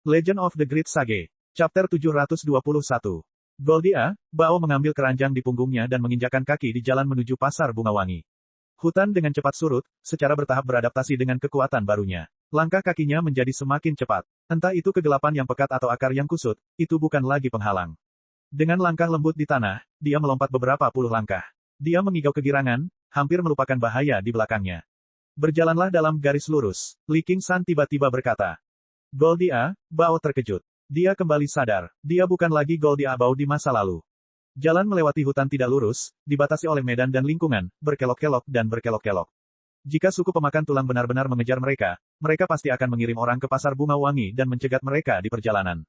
Legend of the Great Sage. Chapter 721. Goldia, Bao mengambil keranjang di punggungnya dan menginjakkan kaki di jalan menuju pasar bunga wangi. Hutan dengan cepat surut, secara bertahap beradaptasi dengan kekuatan barunya. Langkah kakinya menjadi semakin cepat. Entah itu kegelapan yang pekat atau akar yang kusut, itu bukan lagi penghalang. Dengan langkah lembut di tanah, dia melompat beberapa puluh langkah. Dia mengigau kegirangan, hampir melupakan bahaya di belakangnya. Berjalanlah dalam garis lurus. Li Qingshan tiba-tiba berkata. Goldia, Bao terkejut. Dia kembali sadar, dia bukan lagi Goldia Bao di masa lalu. Jalan melewati hutan tidak lurus, dibatasi oleh medan dan lingkungan, berkelok-kelok dan berkelok-kelok. Jika suku pemakan tulang benar-benar mengejar mereka, mereka pasti akan mengirim orang ke pasar bunga wangi dan mencegat mereka di perjalanan.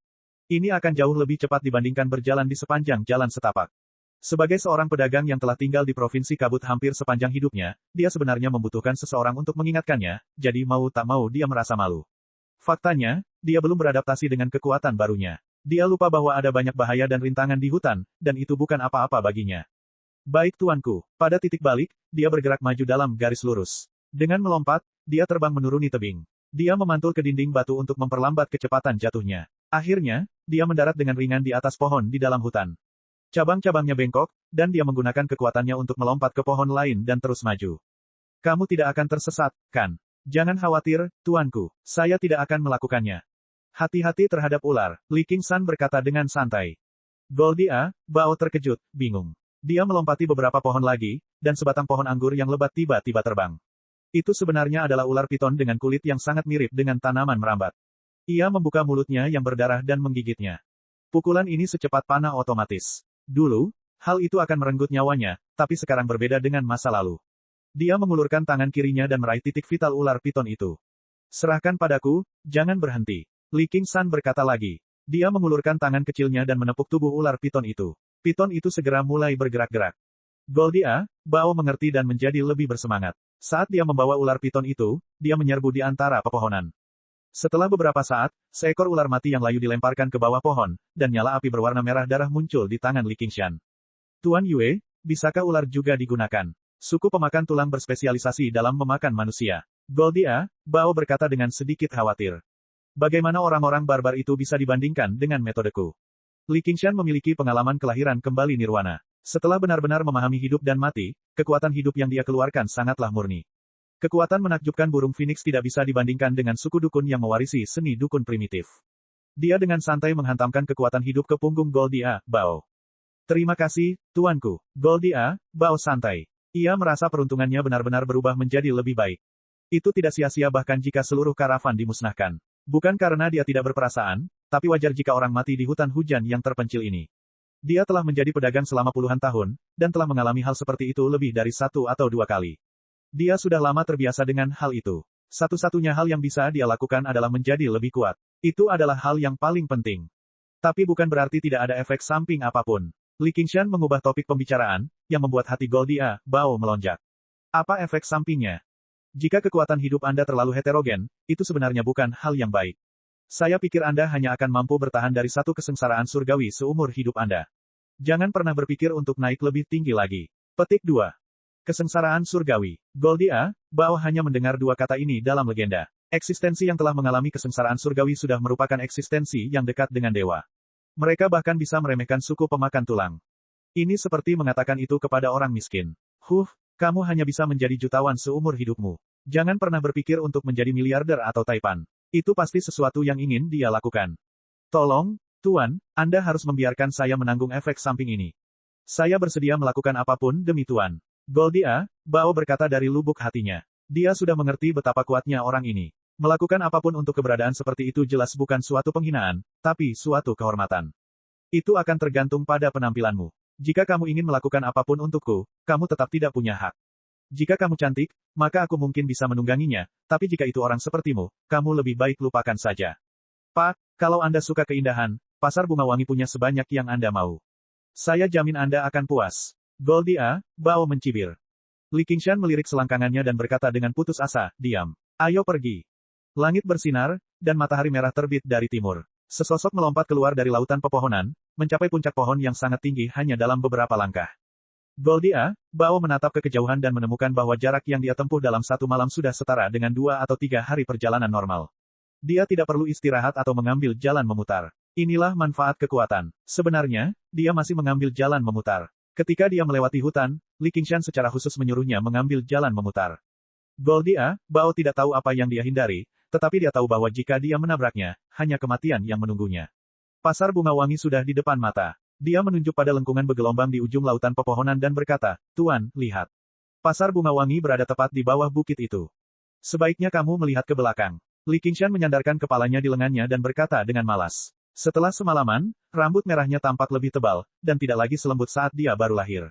Ini akan jauh lebih cepat dibandingkan berjalan di sepanjang jalan setapak. Sebagai seorang pedagang yang telah tinggal di provinsi kabut hampir sepanjang hidupnya, dia sebenarnya membutuhkan seseorang untuk mengingatkannya, jadi mau tak mau dia merasa malu. Faktanya, dia belum beradaptasi dengan kekuatan barunya. Dia lupa bahwa ada banyak bahaya dan rintangan di hutan, dan itu bukan apa-apa baginya. Baik tuanku, pada titik balik, dia bergerak maju dalam garis lurus. Dengan melompat, dia terbang menuruni tebing. Dia memantul ke dinding batu untuk memperlambat kecepatan jatuhnya. Akhirnya, dia mendarat dengan ringan di atas pohon di dalam hutan. Cabang-cabangnya bengkok, dan dia menggunakan kekuatannya untuk melompat ke pohon lain dan terus maju. Kamu tidak akan tersesat, kan? Jangan khawatir, tuanku, saya tidak akan melakukannya. Hati-hati terhadap ular, Li Qingshan berkata dengan santai. Goldia, Bao terkejut, bingung. Dia melompati beberapa pohon lagi, dan sebatang pohon anggur yang lebat tiba-tiba terbang. Itu sebenarnya adalah ular piton dengan kulit yang sangat mirip dengan tanaman merambat. Ia membuka mulutnya yang berdarah dan menggigitnya. Pukulan ini secepat panah otomatis. Dulu, hal itu akan merenggut nyawanya, tapi sekarang berbeda dengan masa lalu. Dia mengulurkan tangan kirinya dan meraih titik vital ular piton itu. Serahkan padaku, jangan berhenti. Li Qingshan berkata lagi. Dia mengulurkan tangan kecilnya dan menepuk tubuh ular piton itu. Piton itu segera mulai bergerak-gerak. Goldia, Bao mengerti dan menjadi lebih bersemangat. Saat dia membawa ular piton itu, dia menyerbu di antara pepohonan. Setelah beberapa saat, seekor ular mati yang layu dilemparkan ke bawah pohon, dan nyala api berwarna merah darah muncul di tangan Li Qingshan. Tuan Yue, bisakah ular juga digunakan? Suku pemakan tulang berspesialisasi dalam memakan manusia. Goldia, Bao berkata dengan sedikit khawatir. Bagaimana orang-orang barbar itu bisa dibandingkan dengan metodeku? Li Qingshan memiliki pengalaman kelahiran kembali nirwana. Setelah benar-benar memahami hidup dan mati, kekuatan hidup yang dia keluarkan sangatlah murni. Kekuatan menakjubkan burung phoenix tidak bisa dibandingkan dengan suku dukun yang mewarisi seni dukun primitif. Dia dengan santai menghantamkan kekuatan hidup ke punggung Goldia, Bao. Terima kasih, tuanku. Goldia, Bao santai. Ia merasa peruntungannya benar-benar berubah menjadi lebih baik. Itu tidak sia-sia bahkan jika seluruh karavan dimusnahkan. Bukan karena dia tidak berperasaan, tapi wajar jika orang mati di hutan hujan yang terpencil ini. Dia telah menjadi pedagang selama puluhan tahun, dan telah mengalami hal seperti itu lebih dari 1 atau 2 kali. Dia sudah lama terbiasa dengan hal itu. Satu-satunya hal yang bisa dia lakukan adalah menjadi lebih kuat. Itu adalah hal yang paling penting. Tapi bukan berarti tidak ada efek samping apapun. Li Qingshan mengubah topik pembicaraan, yang membuat hati Goldia, Bao melonjak. Apa efek sampingnya? Jika kekuatan hidup Anda terlalu heterogen, itu sebenarnya bukan hal yang baik. Saya pikir Anda hanya akan mampu bertahan dari satu kesengsaraan surgawi seumur hidup Anda. Jangan pernah berpikir untuk naik lebih tinggi lagi. Petik 2. Kesengsaraan surgawi. Goldia, Bao hanya mendengar 2 kata ini dalam legenda. Eksistensi yang telah mengalami kesengsaraan surgawi sudah merupakan eksistensi yang dekat dengan dewa. Mereka bahkan bisa meremehkan suku pemakan tulang. Ini seperti mengatakan itu kepada orang miskin. Kamu hanya bisa menjadi jutawan seumur hidupmu. Jangan pernah berpikir untuk menjadi miliarder atau taipan. Itu pasti sesuatu yang ingin dia lakukan. Tolong, Tuan, Anda harus membiarkan saya menanggung efek samping ini. Saya bersedia melakukan apapun demi Tuan. Goldia, Bao berkata dari lubuk hatinya. Dia sudah mengerti betapa kuatnya orang ini. Melakukan apapun untuk keberadaan seperti itu jelas bukan suatu penghinaan, tapi suatu kehormatan. Itu akan tergantung pada penampilanmu. Jika kamu ingin melakukan apapun untukku, kamu tetap tidak punya hak. Jika kamu cantik, maka aku mungkin bisa menungganginya, tapi jika itu orang sepertimu, kamu lebih baik lupakan saja. Pak, kalau Anda suka keindahan, pasar bunga wangi punya sebanyak yang Anda mau. Saya jamin Anda akan puas. Goldia, Bao mencibir. Li Qingshan melirik selangkangannya dan berkata dengan putus asa, diam. Ayo pergi. Langit bersinar, dan matahari merah terbit dari timur. Sesosok melompat keluar dari lautan pepohonan, mencapai puncak pohon yang sangat tinggi hanya dalam beberapa langkah. Goldia, Bao menatap ke kejauhan dan menemukan bahwa jarak yang dia tempuh dalam 1 malam sudah setara dengan 2 atau 3 hari perjalanan normal. Dia tidak perlu istirahat atau mengambil jalan memutar. Inilah manfaat kekuatan. Sebenarnya, dia masih mengambil jalan memutar. Ketika dia melewati hutan, Li Qingshan secara khusus menyuruhnya mengambil jalan memutar. Goldia, Bao tidak tahu apa yang dia hindari, tetapi dia tahu bahwa jika dia menabraknya, hanya kematian yang menunggunya. Pasar bunga wangi sudah di depan mata. Dia menunjuk pada lengkungan bergelombang di ujung lautan pepohonan dan berkata, "Tuan, lihat. Pasar bunga wangi berada tepat di bawah bukit itu. Sebaiknya kamu melihat ke belakang." Li Qingshan menyandarkan kepalanya di lengannya dan berkata dengan malas. Setelah semalaman, rambut merahnya tampak lebih tebal, dan tidak lagi selembut saat dia baru lahir.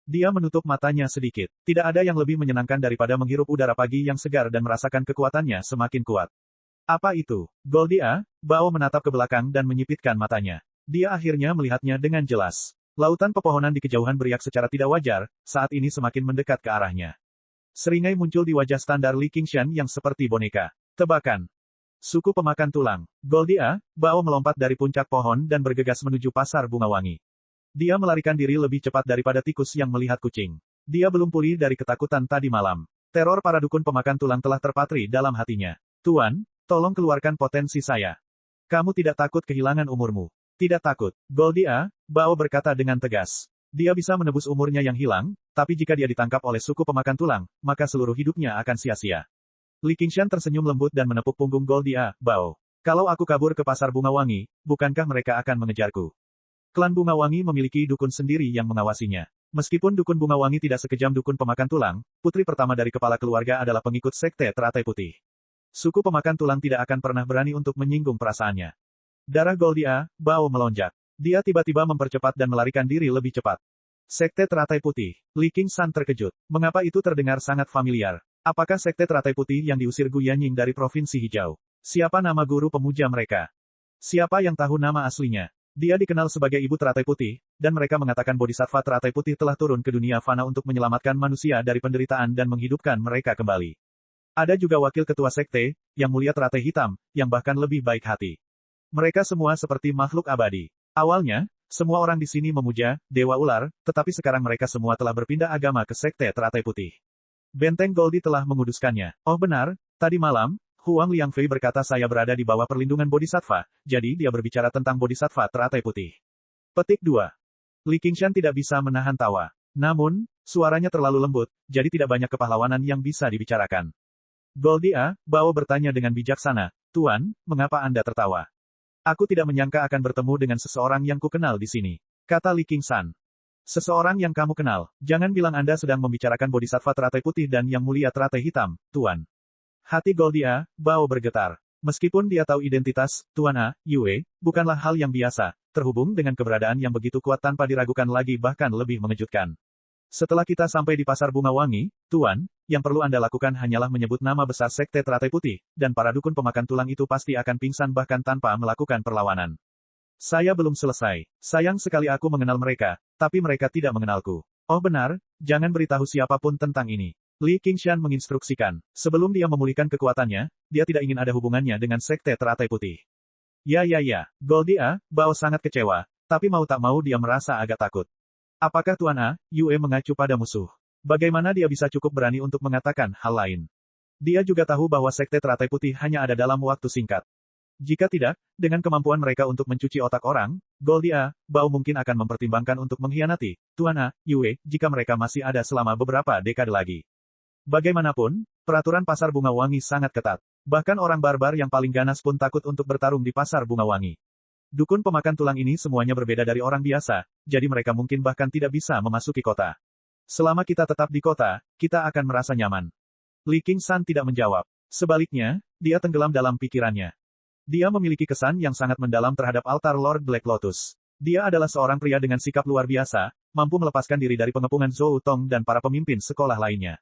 Dia menutup matanya sedikit. Tidak ada yang lebih menyenangkan daripada menghirup udara pagi yang segar dan merasakan kekuatannya semakin kuat. Apa itu? Goldia, Bao menatap ke belakang dan menyipitkan matanya. Dia akhirnya melihatnya dengan jelas. Lautan pepohonan di kejauhan beriak secara tidak wajar, saat ini semakin mendekat ke arahnya. Seringai muncul di wajah standar Li Qingshan yang seperti boneka. Tebakan. Suku pemakan tulang. Goldia, Bao melompat dari puncak pohon dan bergegas menuju pasar bunga wangi. Dia melarikan diri lebih cepat daripada tikus yang melihat kucing. Dia belum pulih dari ketakutan tadi malam. Teror para dukun pemakan tulang telah terpatri dalam hatinya. Tuan, tolong keluarkan potensi saya. Kamu tidak takut kehilangan umurmu. Tidak takut. Goldia, Bao berkata dengan tegas. Dia bisa menebus umurnya yang hilang, tapi jika dia ditangkap oleh suku pemakan tulang, maka seluruh hidupnya akan sia-sia. Li Qingshan tersenyum lembut dan menepuk punggung Goldia, Bao. Kalau aku kabur ke pasar bunga wangi, bukankah mereka akan mengejarku? Klan bunga wangi memiliki dukun sendiri yang mengawasinya. Meskipun dukun bunga wangi tidak sekejam dukun pemakan tulang, putri pertama dari kepala keluarga adalah pengikut sekte teratai putih. Suku pemakan tulang tidak akan pernah berani untuk menyinggung perasaannya. Darah Goldia, Bao melonjak. Dia tiba-tiba mempercepat dan melarikan diri lebih cepat. Sekte teratai putih. Li Qingshan terkejut. Mengapa itu terdengar sangat familiar? Apakah sekte teratai putih yang diusir Gu Yanying dari Provinsi Hijau? Siapa nama guru pemuja mereka? Siapa yang tahu nama aslinya? Dia dikenal sebagai Ibu Teratai Putih, dan mereka mengatakan Bodhisattva Teratai Putih telah turun ke dunia fana untuk menyelamatkan manusia dari penderitaan dan menghidupkan mereka kembali. Ada juga wakil ketua sekte, Yang Mulia Teratai Hitam, yang bahkan lebih baik hati. Mereka semua seperti makhluk abadi. Awalnya, semua orang di sini memuja Dewa Ular, tetapi sekarang mereka semua telah berpindah agama ke sekte Teratai Putih. Benteng Goldie telah menguduskannya. Oh benar, tadi malam, Huang Liangfei berkata saya berada di bawah perlindungan Bodhisattva, jadi dia berbicara tentang Bodhisattva Teratai Putih. Petik 2. Li Qingshan tidak bisa menahan tawa. Namun, suaranya terlalu lembut, jadi tidak banyak kepahlawanan yang bisa dibicarakan. Goldia, Bao bertanya dengan bijaksana, Tuan, mengapa Anda tertawa? Aku tidak menyangka akan bertemu dengan seseorang yang kukenal di sini. Kata Li Qingshan. Seseorang yang kamu kenal, jangan bilang Anda sedang membicarakan Bodhisattva Teratai Putih dan Yang Mulia Teratai Hitam, Tuan. Hati Goldia, Bao bergetar. Meskipun dia tahu identitas, Tuan A, Yue, bukanlah hal yang biasa, terhubung dengan keberadaan yang begitu kuat tanpa diragukan lagi bahkan lebih mengejutkan. Setelah kita sampai di pasar bunga wangi, Tuan, yang perlu Anda lakukan hanyalah menyebut nama besar Sekte Teratai Putih, dan para dukun pemakan tulang itu pasti akan pingsan bahkan tanpa melakukan perlawanan. Saya belum selesai. Sayang sekali aku mengenal mereka, tapi mereka tidak mengenalku. Oh benar, jangan beritahu siapapun tentang ini. Li Qingshan menginstruksikan. Sebelum dia memulihkan kekuatannya, dia tidak ingin ada hubungannya dengan Sekte Teratai Putih. Ya. Goldia, Bao sangat kecewa, tapi mau tak mau dia merasa agak takut. Apakah Tuan A, Yue mengacu pada musuh? Bagaimana dia bisa cukup berani untuk mengatakan hal lain? Dia juga tahu bahwa Sekte Teratai Putih hanya ada dalam waktu singkat. Jika tidak, dengan kemampuan mereka untuk mencuci otak orang, Goldia, Bao mungkin akan mempertimbangkan untuk mengkhianati Tuan A, Yue, jika mereka masih ada selama beberapa dekade lagi. Bagaimanapun, peraturan pasar bunga wangi sangat ketat. Bahkan orang barbar yang paling ganas pun takut untuk bertarung di pasar bunga wangi. Dukun pemakan tulang ini semuanya berbeda dari orang biasa, jadi mereka mungkin bahkan tidak bisa memasuki kota. Selama kita tetap di kota, kita akan merasa nyaman. Li Qingshan tidak menjawab. Sebaliknya, dia tenggelam dalam pikirannya. Dia memiliki kesan yang sangat mendalam terhadap altar Lord Black Lotus. Dia adalah seorang pria dengan sikap luar biasa, mampu melepaskan diri dari pengepungan Zhou Tong dan para pemimpin sekolah lainnya.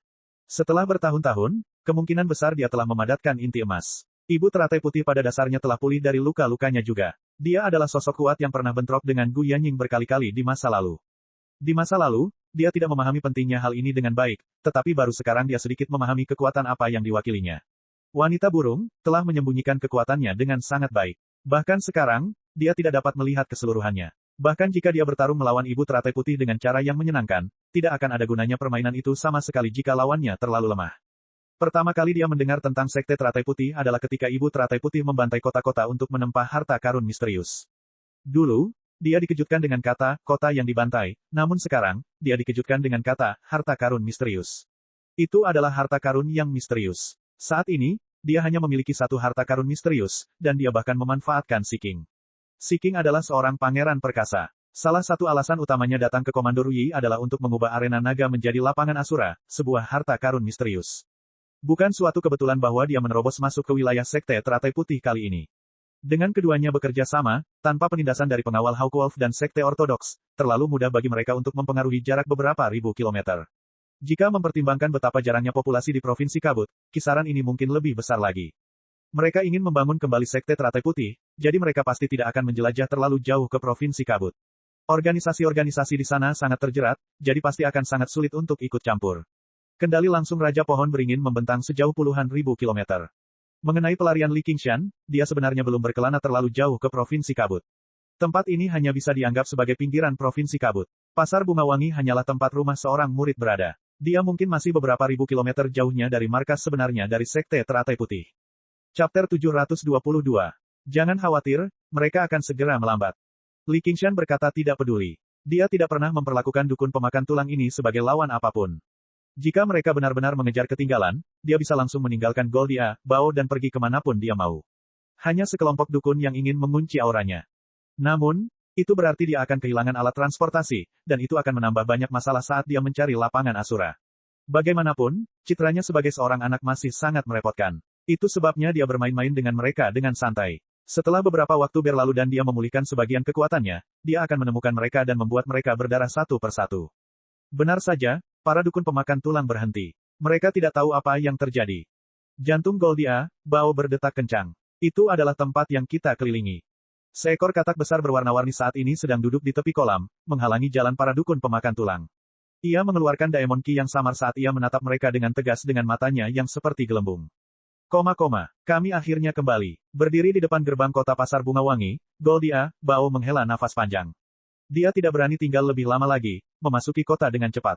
Setelah bertahun-tahun, kemungkinan besar dia telah memadatkan inti emas. Ibu Teratai Putih pada dasarnya telah pulih dari luka-lukanya juga. Dia adalah sosok kuat yang pernah bentrok dengan Gu Yanying berkali-kali di masa lalu. Di masa lalu, dia tidak memahami pentingnya hal ini dengan baik, tetapi baru sekarang dia sedikit memahami kekuatan apa yang diwakilinya. Wanita burung telah menyembunyikan kekuatannya dengan sangat baik. Bahkan sekarang, dia tidak dapat melihat keseluruhannya. Bahkan jika dia bertarung melawan Ibu Teratai Putih dengan cara yang menyenangkan, tidak akan ada gunanya permainan itu sama sekali jika lawannya terlalu lemah. Pertama kali dia mendengar tentang Sekte Teratai Putih adalah ketika Ibu Teratai Putih membantai kota-kota untuk menempah harta karun misterius. Dulu, dia dikejutkan dengan kata, kota yang dibantai, namun sekarang, dia dikejutkan dengan kata, harta karun misterius. Itu adalah harta karun yang misterius. Saat ini, dia hanya memiliki satu harta karun misterius, dan dia bahkan memanfaatkan Seeking. Seeking adalah seorang pangeran perkasa. Salah satu alasan utamanya datang ke Komando Ruyi adalah untuk mengubah arena naga menjadi lapangan Asura, sebuah harta karun misterius. Bukan suatu kebetulan bahwa dia menerobos masuk ke wilayah Sekte Teratai Putih kali ini. Dengan keduanya bekerja sama, tanpa penindasan dari pengawal Hawkwolf dan Sekte Ortodoks, terlalu mudah bagi mereka untuk mempengaruhi jarak beberapa ribu kilometer. Jika mempertimbangkan betapa jarangnya populasi di Provinsi Kabut, kisaran ini mungkin lebih besar lagi. Mereka ingin membangun kembali Sekte Teratai Putih, jadi mereka pasti tidak akan menjelajah terlalu jauh ke Provinsi Kabut. Organisasi-organisasi di sana sangat terjerat, jadi pasti akan sangat sulit untuk ikut campur. Kendali langsung Raja Pohon Beringin membentang sejauh puluhan ribu kilometer. Mengenai pelarian Li Qingshan, dia sebenarnya belum berkelana terlalu jauh ke Provinsi Kabut. Tempat ini hanya bisa dianggap sebagai pinggiran Provinsi Kabut. Pasar Bunga Wangi hanyalah tempat rumah seorang murid berada. Dia mungkin masih beberapa ribu kilometer jauhnya dari markas sebenarnya dari Sekte Teratai Putih. Chapter 722. Jangan khawatir, mereka akan segera melambat. Li Qingshan berkata tidak peduli. Dia tidak pernah memperlakukan dukun pemakan tulang ini sebagai lawan apapun. Jika mereka benar-benar mengejar ketinggalan, dia bisa langsung meninggalkan Goldia, Bao dan pergi kemanapun dia mau. Hanya sekelompok dukun yang ingin mengunci auranya. Namun, itu berarti dia akan kehilangan alat transportasi, dan itu akan menambah banyak masalah saat dia mencari lapangan Asura. Bagaimanapun, citranya sebagai seorang anak masih sangat merepotkan. Itu sebabnya dia bermain-main dengan mereka dengan santai. Setelah beberapa waktu berlalu dan dia memulihkan sebagian kekuatannya, dia akan menemukan mereka dan membuat mereka berdarah satu persatu. Benar saja, para dukun pemakan tulang berhenti. Mereka tidak tahu apa yang terjadi. Jantung Goldia, Bao berdetak kencang. Itu adalah tempat yang kita kelilingi. Seekor katak besar berwarna-warni saat ini sedang duduk di tepi kolam, menghalangi jalan para dukun pemakan tulang. Ia mengeluarkan Daemon Ki yang samar saat ia menatap mereka dengan tegas dengan matanya yang seperti gelembung. Kami akhirnya kembali. Berdiri di depan gerbang kota Pasar Bunga Wangi, Goldia, Bao menghela nafas panjang. Dia tidak berani tinggal lebih lama lagi, memasuki kota dengan cepat.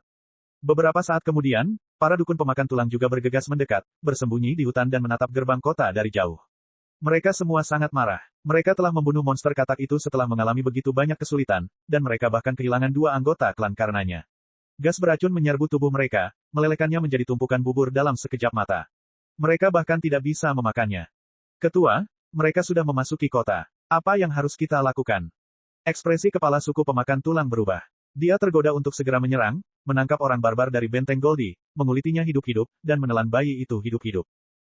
Beberapa saat kemudian, para dukun pemakan tulang juga bergegas mendekat, bersembunyi di hutan dan menatap gerbang kota dari jauh. Mereka semua sangat marah. Mereka telah membunuh monster katak itu setelah mengalami begitu banyak kesulitan, dan mereka bahkan kehilangan 2 anggota klan karenanya. Gas beracun menyerbu tubuh mereka, melelehkannya menjadi tumpukan bubur dalam sekejap mata. Mereka bahkan tidak bisa memakannya. Ketua, mereka sudah memasuki kota. Apa yang harus kita lakukan? Ekspresi kepala suku pemakan tulang berubah. Dia tergoda untuk segera menyerang, menangkap orang barbar dari benteng Goldie, mengulitinya hidup-hidup, dan menelan bayi itu hidup-hidup.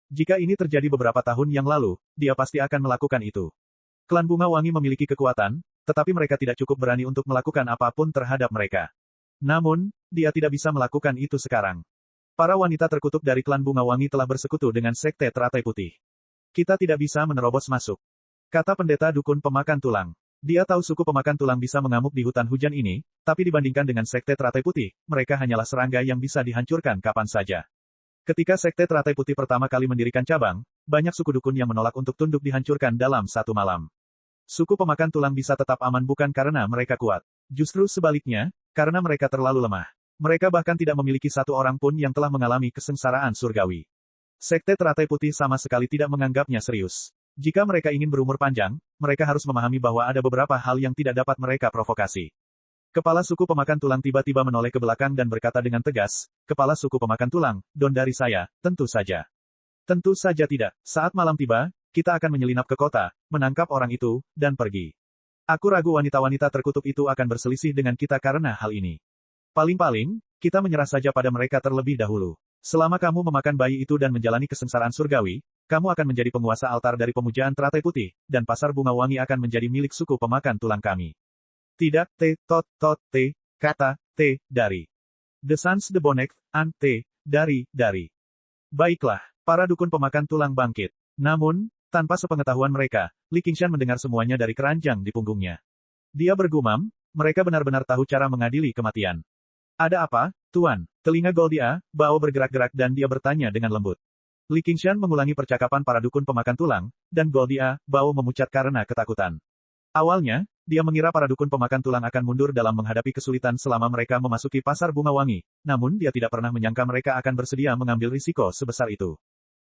Jika ini terjadi beberapa tahun yang lalu, dia pasti akan melakukan itu. Klan Bunga Wangi memiliki kekuatan, tetapi mereka tidak cukup berani untuk melakukan apapun terhadap mereka. Namun, dia tidak bisa melakukan itu sekarang. Para wanita terkutuk dari klan Bunga Wangi telah bersekutu dengan Sekte Teratai Putih. Kita tidak bisa menerobos masuk, kata pendeta dukun pemakan tulang. Dia tahu suku pemakan tulang bisa mengamuk di hutan hujan ini, tapi dibandingkan dengan Sekte Teratai Putih, mereka hanyalah serangga yang bisa dihancurkan kapan saja. Ketika Sekte Teratai Putih pertama kali mendirikan cabang, banyak suku dukun yang menolak untuk tunduk dihancurkan dalam satu malam. Suku pemakan tulang bisa tetap aman bukan karena mereka kuat. Justru sebaliknya, karena mereka terlalu lemah. Mereka bahkan tidak memiliki satu orang pun yang telah mengalami kesengsaraan surgawi. Sekte Teratai Putih sama sekali tidak menganggapnya serius. Jika mereka ingin berumur panjang, mereka harus memahami bahwa ada beberapa hal yang tidak dapat mereka provokasi. Kepala suku pemakan tulang tiba-tiba menoleh ke belakang dan berkata dengan tegas, Kepala suku pemakan tulang, don dari saya, tentu saja. Tentu saja tidak. Saat malam tiba, kita akan menyelinap ke kota, menangkap orang itu, dan pergi. Aku ragu wanita-wanita terkutuk itu akan berselisih dengan kita karena hal ini. Paling-paling, kita menyerah saja pada mereka terlebih dahulu. Selama kamu memakan bayi itu dan menjalani kesengsaraan surgawi, kamu akan menjadi penguasa altar dari pemujaan Teratai Putih, dan Pasar Bunga Wangi akan menjadi milik suku pemakan tulang kami. Tidak, kata, dari. The Sans de Bonek, dari. Baiklah, para dukun pemakan tulang bangkit. Namun, tanpa sepengetahuan mereka, Li Qingshan mendengar semuanya dari keranjang di punggungnya. Dia bergumam, mereka benar-benar tahu cara mengadili kematian. Ada apa, Tuan? Telinga Goldia, Bao bergerak-gerak dan dia bertanya dengan lembut. Li Qingshan mengulangi percakapan para dukun pemakan tulang, dan Goldia, Bao memucat karena ketakutan. Awalnya, dia mengira para dukun pemakan tulang akan mundur dalam menghadapi kesulitan selama mereka memasuki pasar bunga wangi, namun dia tidak pernah menyangka mereka akan bersedia mengambil risiko sebesar itu.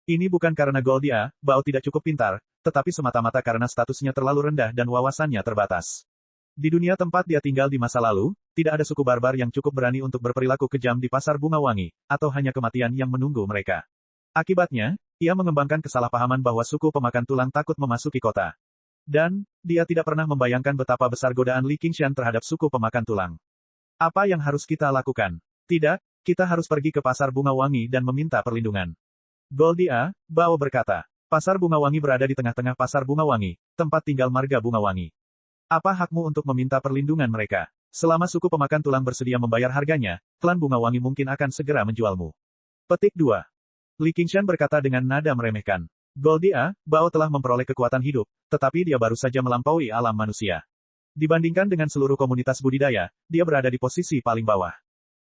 Ini bukan karena Goldia, Bao tidak cukup pintar, tetapi semata-mata karena statusnya terlalu rendah dan wawasannya terbatas. Di dunia tempat dia tinggal di masa lalu, tidak ada suku barbar yang cukup berani untuk berperilaku kejam di pasar bunga wangi, atau hanya kematian yang menunggu mereka. Akibatnya, ia mengembangkan kesalahpahaman bahwa suku pemakan tulang takut memasuki kota. Dan, dia tidak pernah membayangkan betapa besar godaan Li Qingshan terhadap suku pemakan tulang. Apa yang harus kita lakukan? Tidak, kita harus pergi ke pasar bunga wangi dan meminta perlindungan. Goldia, Bao berkata. Pasar bunga wangi berada di tengah-tengah pasar bunga wangi, tempat tinggal marga bunga wangi. Apa hakmu untuk meminta perlindungan mereka? Selama suku pemakan tulang bersedia membayar harganya, klan bunga wangi mungkin akan segera menjualmu. Petik 2. Li Qingshan berkata dengan nada meremehkan. Goldia, Bao telah memperoleh kekuatan hidup, tetapi dia baru saja melampaui alam manusia. Dibandingkan dengan seluruh komunitas budidaya, dia berada di posisi paling bawah.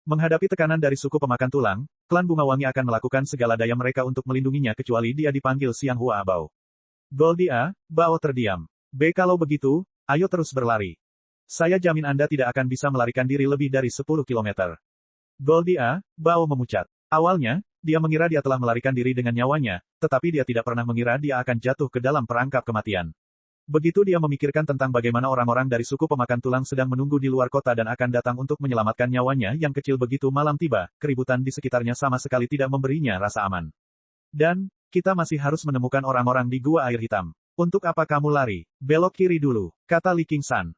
Menghadapi tekanan dari suku pemakan tulang, klan bunga wangi akan melakukan segala daya mereka untuk melindunginya kecuali dia dipanggil Siang Hua Bao. Goldia, Bao terdiam. Kalau begitu, ayo terus berlari. Saya jamin Anda tidak akan bisa melarikan diri lebih dari 10 km. Goldia, Bao memucat. Awalnya, dia mengira dia telah melarikan diri dengan nyawanya, tetapi dia tidak pernah mengira dia akan jatuh ke dalam perangkap kematian. Begitu dia memikirkan tentang bagaimana orang-orang dari suku pemakan tulang sedang menunggu di luar kota dan akan datang untuk menyelamatkan nyawanya yang kecil begitu malam tiba, keributan di sekitarnya sama sekali tidak memberinya rasa aman. Dan, kita masih harus menemukan orang-orang di gua air hitam. Untuk apa kamu lari? Belok kiri dulu, kata Li Qingshan.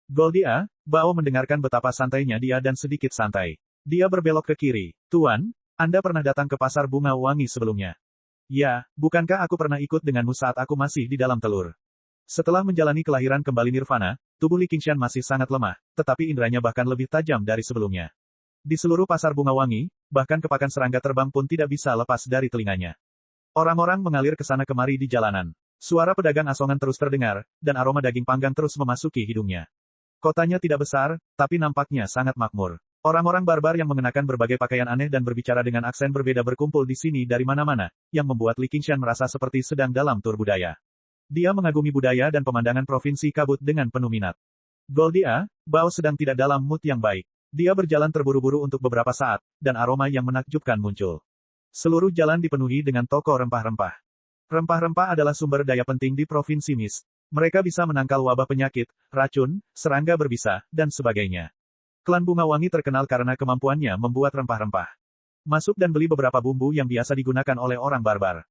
Goldia, Bao mendengarkan betapa santainya dia dan sedikit santai. Dia berbelok ke kiri. Tuan, Anda pernah datang ke pasar bunga wangi sebelumnya? Ya, bukankah aku pernah ikut denganmu saat aku masih di dalam telur? Setelah menjalani kelahiran kembali nirvana, tubuh Li Qingshan masih sangat lemah, tetapi inderanya bahkan lebih tajam dari sebelumnya. Di seluruh pasar bunga wangi, bahkan kepakan serangga terbang pun tidak bisa lepas dari telinganya. Orang-orang mengalir ke sana kemari di jalanan. Suara pedagang asongan terus terdengar, dan aroma daging panggang terus memasuki hidungnya. Kotanya tidak besar, tapi nampaknya sangat makmur. Orang-orang barbar yang mengenakan berbagai pakaian aneh dan berbicara dengan aksen berbeda berkumpul di sini dari mana-mana, yang membuat Li Qingshan merasa seperti sedang dalam tur budaya. Dia mengagumi budaya dan pemandangan provinsi kabut dengan penuh minat. Goldia, Bao sedang tidak dalam mood yang baik. Dia berjalan terburu-buru untuk beberapa saat, dan aroma yang menakjubkan muncul. Seluruh jalan dipenuhi dengan toko rempah-rempah. Rempah-rempah adalah sumber daya penting di provinsi Mist. Mereka bisa menangkal wabah penyakit, racun, serangga berbisa, dan sebagainya. Klan Bunga Wangi terkenal karena kemampuannya membuat rempah-rempah. Masuk dan beli beberapa bumbu yang biasa digunakan oleh orang barbar.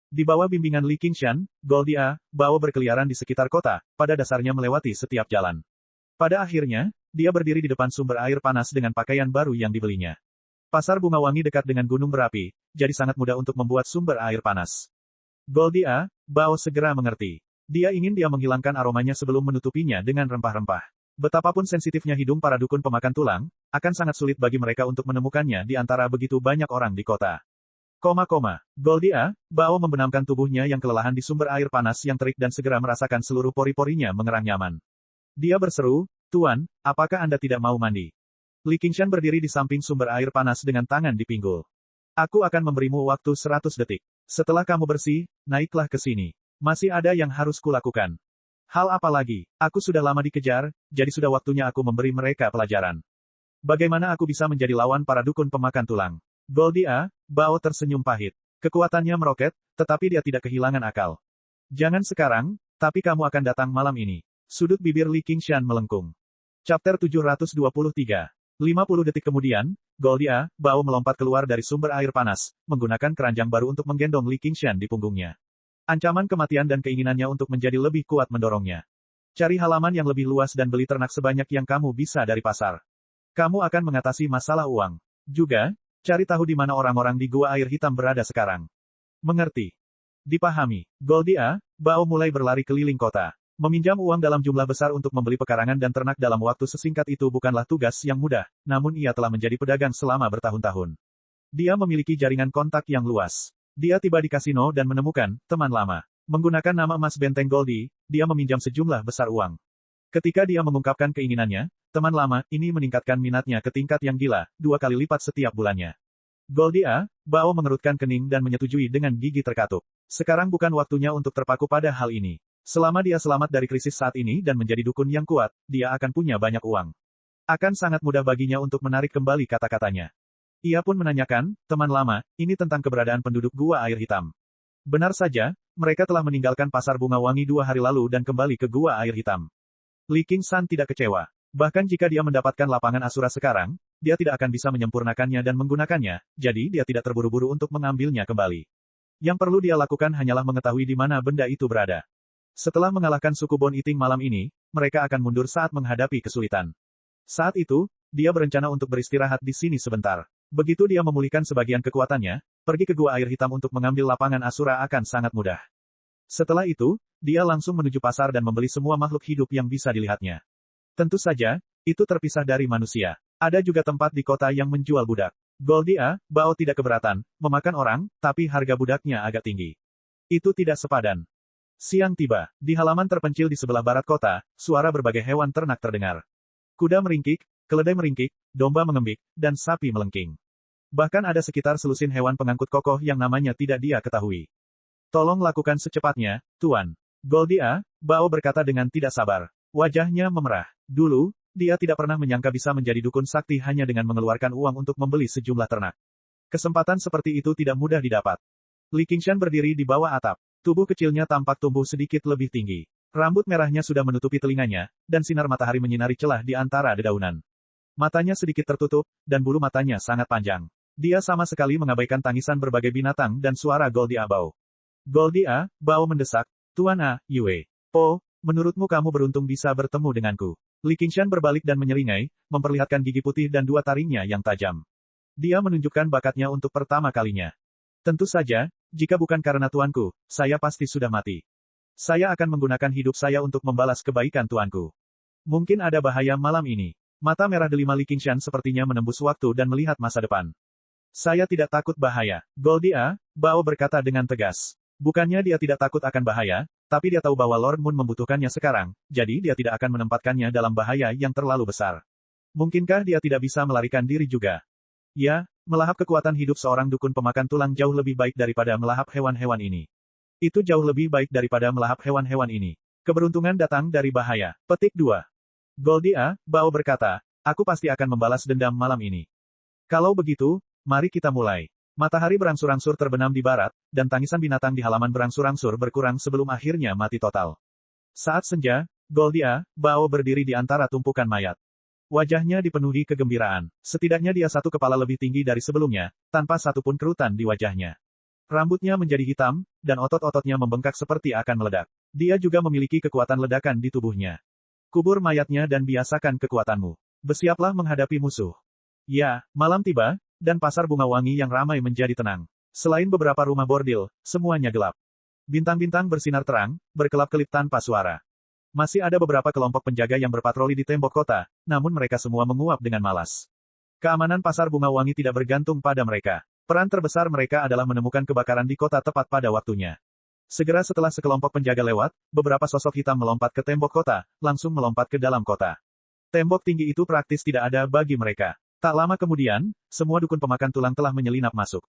Di bawah bimbingan Li Qingshan, Goldia, Bao berkeliaran di sekitar kota, pada dasarnya melewati setiap jalan. Pada akhirnya, dia berdiri di depan sumber air panas dengan pakaian baru yang dibelinya. Pasar Bunga Wangi dekat dengan gunung berapi, jadi sangat mudah untuk membuat sumber air panas. Goldia, Bao segera mengerti. Dia ingin menghilangkan aromanya sebelum menutupinya dengan rempah-rempah. Betapapun sensitifnya hidung para dukun pemakan tulang, akan sangat sulit bagi mereka untuk menemukannya di antara begitu banyak orang di kota. Goldia, Bao membenamkan tubuhnya yang kelelahan di sumber air panas yang terik dan segera merasakan seluruh pori-porinya mengerang nyaman. Dia berseru, "Tuan, apakah Anda tidak mau mandi?" Li Qingshan berdiri di samping sumber air panas dengan tangan di pinggul. "Aku akan memberimu waktu 100 detik. Setelah kamu bersih, naiklah ke sini. Masih ada yang harus kulakukan." "Hal apa lagi? Aku sudah lama dikejar, jadi sudah waktunya aku memberi mereka pelajaran. Bagaimana aku bisa menjadi lawan para dukun pemakan tulang?" Goldia, Bao tersenyum pahit. Kekuatannya meroket, tetapi dia tidak kehilangan akal. "Jangan sekarang, tapi kamu akan datang malam ini." Sudut bibir Li Qingshan melengkung. Chapter 723. 50 detik kemudian, Goldia, Bao melompat keluar dari sumber air panas, menggunakan keranjang baru untuk menggendong Li Qingshan di punggungnya. Ancaman kematian dan keinginannya untuk menjadi lebih kuat mendorongnya. "Cari halaman yang lebih luas dan beli ternak sebanyak yang kamu bisa dari pasar. Kamu akan mengatasi masalah uang. Juga, cari tahu di mana orang-orang di gua air hitam berada sekarang." "Mengerti." Dipahami. Goldia, Bao mulai berlari keliling kota. Meminjam uang dalam jumlah besar untuk membeli pekarangan dan ternak dalam waktu sesingkat itu bukanlah tugas yang mudah, namun ia telah menjadi pedagang selama bertahun-tahun. Dia memiliki jaringan kontak yang luas. Dia tiba di kasino dan menemukan teman lama. Menggunakan nama emas benteng Goldie, dia meminjam sejumlah besar uang. Ketika dia mengungkapkan keinginannya, teman lama ini meningkatkan minatnya ke tingkat yang gila, 2 kali lipat setiap bulannya. Goldia, Bao mengerutkan kening dan menyetujui dengan gigi terkatup. Sekarang bukan waktunya untuk terpaku pada hal ini. Selama dia selamat dari krisis saat ini dan menjadi dukun yang kuat, dia akan punya banyak uang. Akan sangat mudah baginya untuk menarik kembali kata-katanya. Ia pun menanyakan, teman lama, ini tentang keberadaan penduduk Gua Air Hitam. Benar saja, mereka telah meninggalkan pasar bunga wangi 2 hari lalu dan kembali ke Gua Air Hitam. Li Qingshan tidak kecewa. Bahkan jika dia mendapatkan lapangan Asura sekarang, dia tidak akan bisa menyempurnakannya dan menggunakannya, jadi dia tidak terburu-buru untuk mengambilnya kembali. Yang perlu dia lakukan hanyalah mengetahui di mana benda itu berada. Setelah mengalahkan suku Bon Iting malam ini, mereka akan mundur saat menghadapi kesulitan. Saat itu, dia berencana untuk beristirahat di sini sebentar. Begitu dia memulihkan sebagian kekuatannya, pergi ke Gua Air Hitam untuk mengambil lapangan Asura akan sangat mudah. Setelah itu, dia langsung menuju pasar dan membeli semua makhluk hidup yang bisa dilihatnya. Tentu saja, itu terpisah dari manusia. Ada juga tempat di kota yang menjual budak. Goldia, Bao tidak keberatan, memakan orang, tapi harga budaknya agak tinggi. Itu tidak sepadan. Siang tiba, di halaman terpencil di sebelah barat kota, suara berbagai hewan ternak terdengar. Kuda meringkik, keledai meringkik, domba mengembik, dan sapi melengking. Bahkan ada sekitar selusin hewan pengangkut kokoh yang namanya tidak dia ketahui. Tolong lakukan secepatnya, Tuan. Goldia, Bao berkata dengan tidak sabar. Wajahnya memerah. Dulu, dia tidak pernah menyangka bisa menjadi dukun sakti hanya dengan mengeluarkan uang untuk membeli sejumlah ternak. Kesempatan seperti itu tidak mudah didapat. Li Qingshan berdiri di bawah atap. Tubuh kecilnya tampak tumbuh sedikit lebih tinggi. Rambut merahnya sudah menutupi telinganya, dan sinar matahari menyinari celah di antara dedaunan. Matanya sedikit tertutup, dan bulu matanya sangat panjang. Dia sama sekali mengabaikan tangisan berbagai binatang dan suara Goldia Bao. Goldia, Bao mendesak, Tuan A, Yue. Po, menurutmu kamu beruntung bisa bertemu denganku. Li Qingshan berbalik dan menyeringai, memperlihatkan gigi putih dan 2 taringnya yang tajam. Dia menunjukkan bakatnya untuk pertama kalinya. Tentu saja, jika bukan karena tuanku, saya pasti sudah mati. Saya akan menggunakan hidup saya untuk membalas kebaikan tuanku. Mungkin ada bahaya malam ini. Mata merah delima Li Qingshan sepertinya menembus waktu dan melihat masa depan. Saya tidak takut bahaya. Goldia, Bao berkata dengan tegas. Bukannya dia tidak takut akan bahaya, tapi dia tahu bahwa Lord Moon membutuhkannya sekarang, jadi dia tidak akan menempatkannya dalam bahaya yang terlalu besar. Mungkinkah dia tidak bisa melarikan diri juga? Ya, melahap kekuatan hidup seorang dukun pemakan tulang jauh lebih baik daripada melahap hewan-hewan ini. Itu jauh lebih baik daripada melahap hewan-hewan ini. Keberuntungan datang dari bahaya. Petik 2. Goldia, Bao berkata, aku pasti akan membalas dendam malam ini. Kalau begitu, mari kita mulai. Matahari berangsur-angsur terbenam di barat, dan tangisan binatang di halaman berangsur-angsur berkurang sebelum akhirnya mati total. Saat senja, Goldia, Bao berdiri di antara tumpukan mayat. Wajahnya dipenuhi kegembiraan. Setidaknya dia 1 kepala lebih tinggi dari sebelumnya, tanpa satupun kerutan di wajahnya. Rambutnya menjadi hitam, dan otot-ototnya membengkak seperti akan meledak. Dia juga memiliki kekuatan ledakan di tubuhnya. Kubur mayatnya dan biasakan kekuatanmu. Bersiaplah menghadapi musuh. Ya, malam tiba, dan pasar bunga wangi yang ramai menjadi tenang. Selain beberapa rumah bordil, semuanya gelap. Bintang-bintang bersinar terang, berkelap-kelip tanpa suara. Masih ada beberapa kelompok penjaga yang berpatroli di tembok kota, namun mereka semua menguap dengan malas. Keamanan pasar bunga wangi tidak bergantung pada mereka. Peran terbesar mereka adalah menemukan kebakaran di kota tepat pada waktunya. Segera setelah sekelompok penjaga lewat, beberapa sosok hitam melompat ke tembok kota, langsung melompat ke dalam kota. Tembok tinggi itu praktis tidak ada bagi mereka. Tak lama kemudian, semua dukun pemakan tulang telah menyelinap masuk.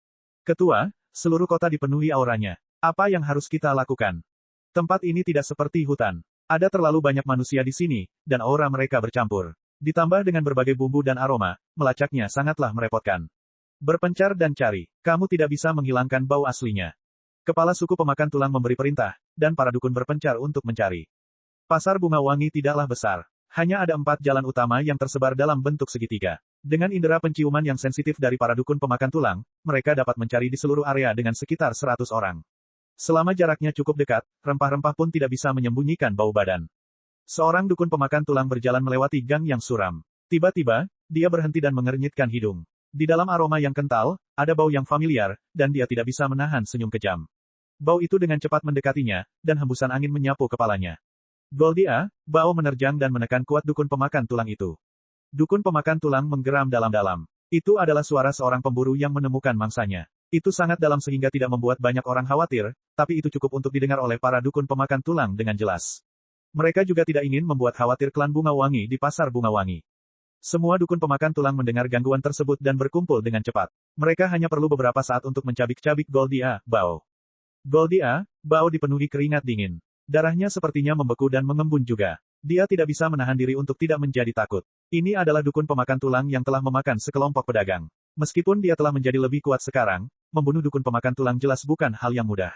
Ketua, seluruh kota dipenuhi auranya. Apa yang harus kita lakukan? Tempat ini tidak seperti hutan. Ada terlalu banyak manusia di sini, dan aura mereka bercampur. Ditambah dengan berbagai bumbu dan aroma, melacaknya sangatlah merepotkan. Berpencar dan cari. Kamu tidak bisa menghilangkan bau aslinya. Kepala suku pemakan tulang memberi perintah, dan para dukun berpencar untuk mencari. Pasar bunga wangi tidaklah besar. Hanya ada 4 jalan utama yang tersebar dalam bentuk segitiga. Dengan indera penciuman yang sensitif dari para dukun pemakan tulang, mereka dapat mencari di seluruh area dengan sekitar 100 orang. Selama jaraknya cukup dekat, rempah-rempah pun tidak bisa menyembunyikan bau badan. Seorang dukun pemakan tulang berjalan melewati gang yang suram. Tiba-tiba, dia berhenti dan mengernyitkan hidung. Di dalam aroma yang kental, ada bau yang familiar, dan dia tidak bisa menahan senyum kejam. Bau itu dengan cepat mendekatinya, dan hembusan angin menyapu kepalanya. Goldia, Bao menerjang dan menekan kuat dukun pemakan tulang itu. Dukun pemakan tulang menggeram dalam-dalam. Itu adalah suara seorang pemburu yang menemukan mangsanya. Itu sangat dalam sehingga tidak membuat banyak orang khawatir, tapi itu cukup untuk didengar oleh para dukun pemakan tulang dengan jelas. Mereka juga tidak ingin membuat khawatir klan bunga wangi di pasar bunga wangi. Semua dukun pemakan tulang mendengar gangguan tersebut dan berkumpul dengan cepat. Mereka hanya perlu beberapa saat untuk mencabik-cabik Goldia, Bao. Goldia, Bao dipenuhi keringat dingin. Darahnya sepertinya membeku dan mengembun juga. Dia tidak bisa menahan diri untuk tidak menjadi takut. Ini adalah dukun pemakan tulang yang telah memakan sekelompok pedagang. Meskipun dia telah menjadi lebih kuat sekarang, membunuh dukun pemakan tulang jelas bukan hal yang mudah.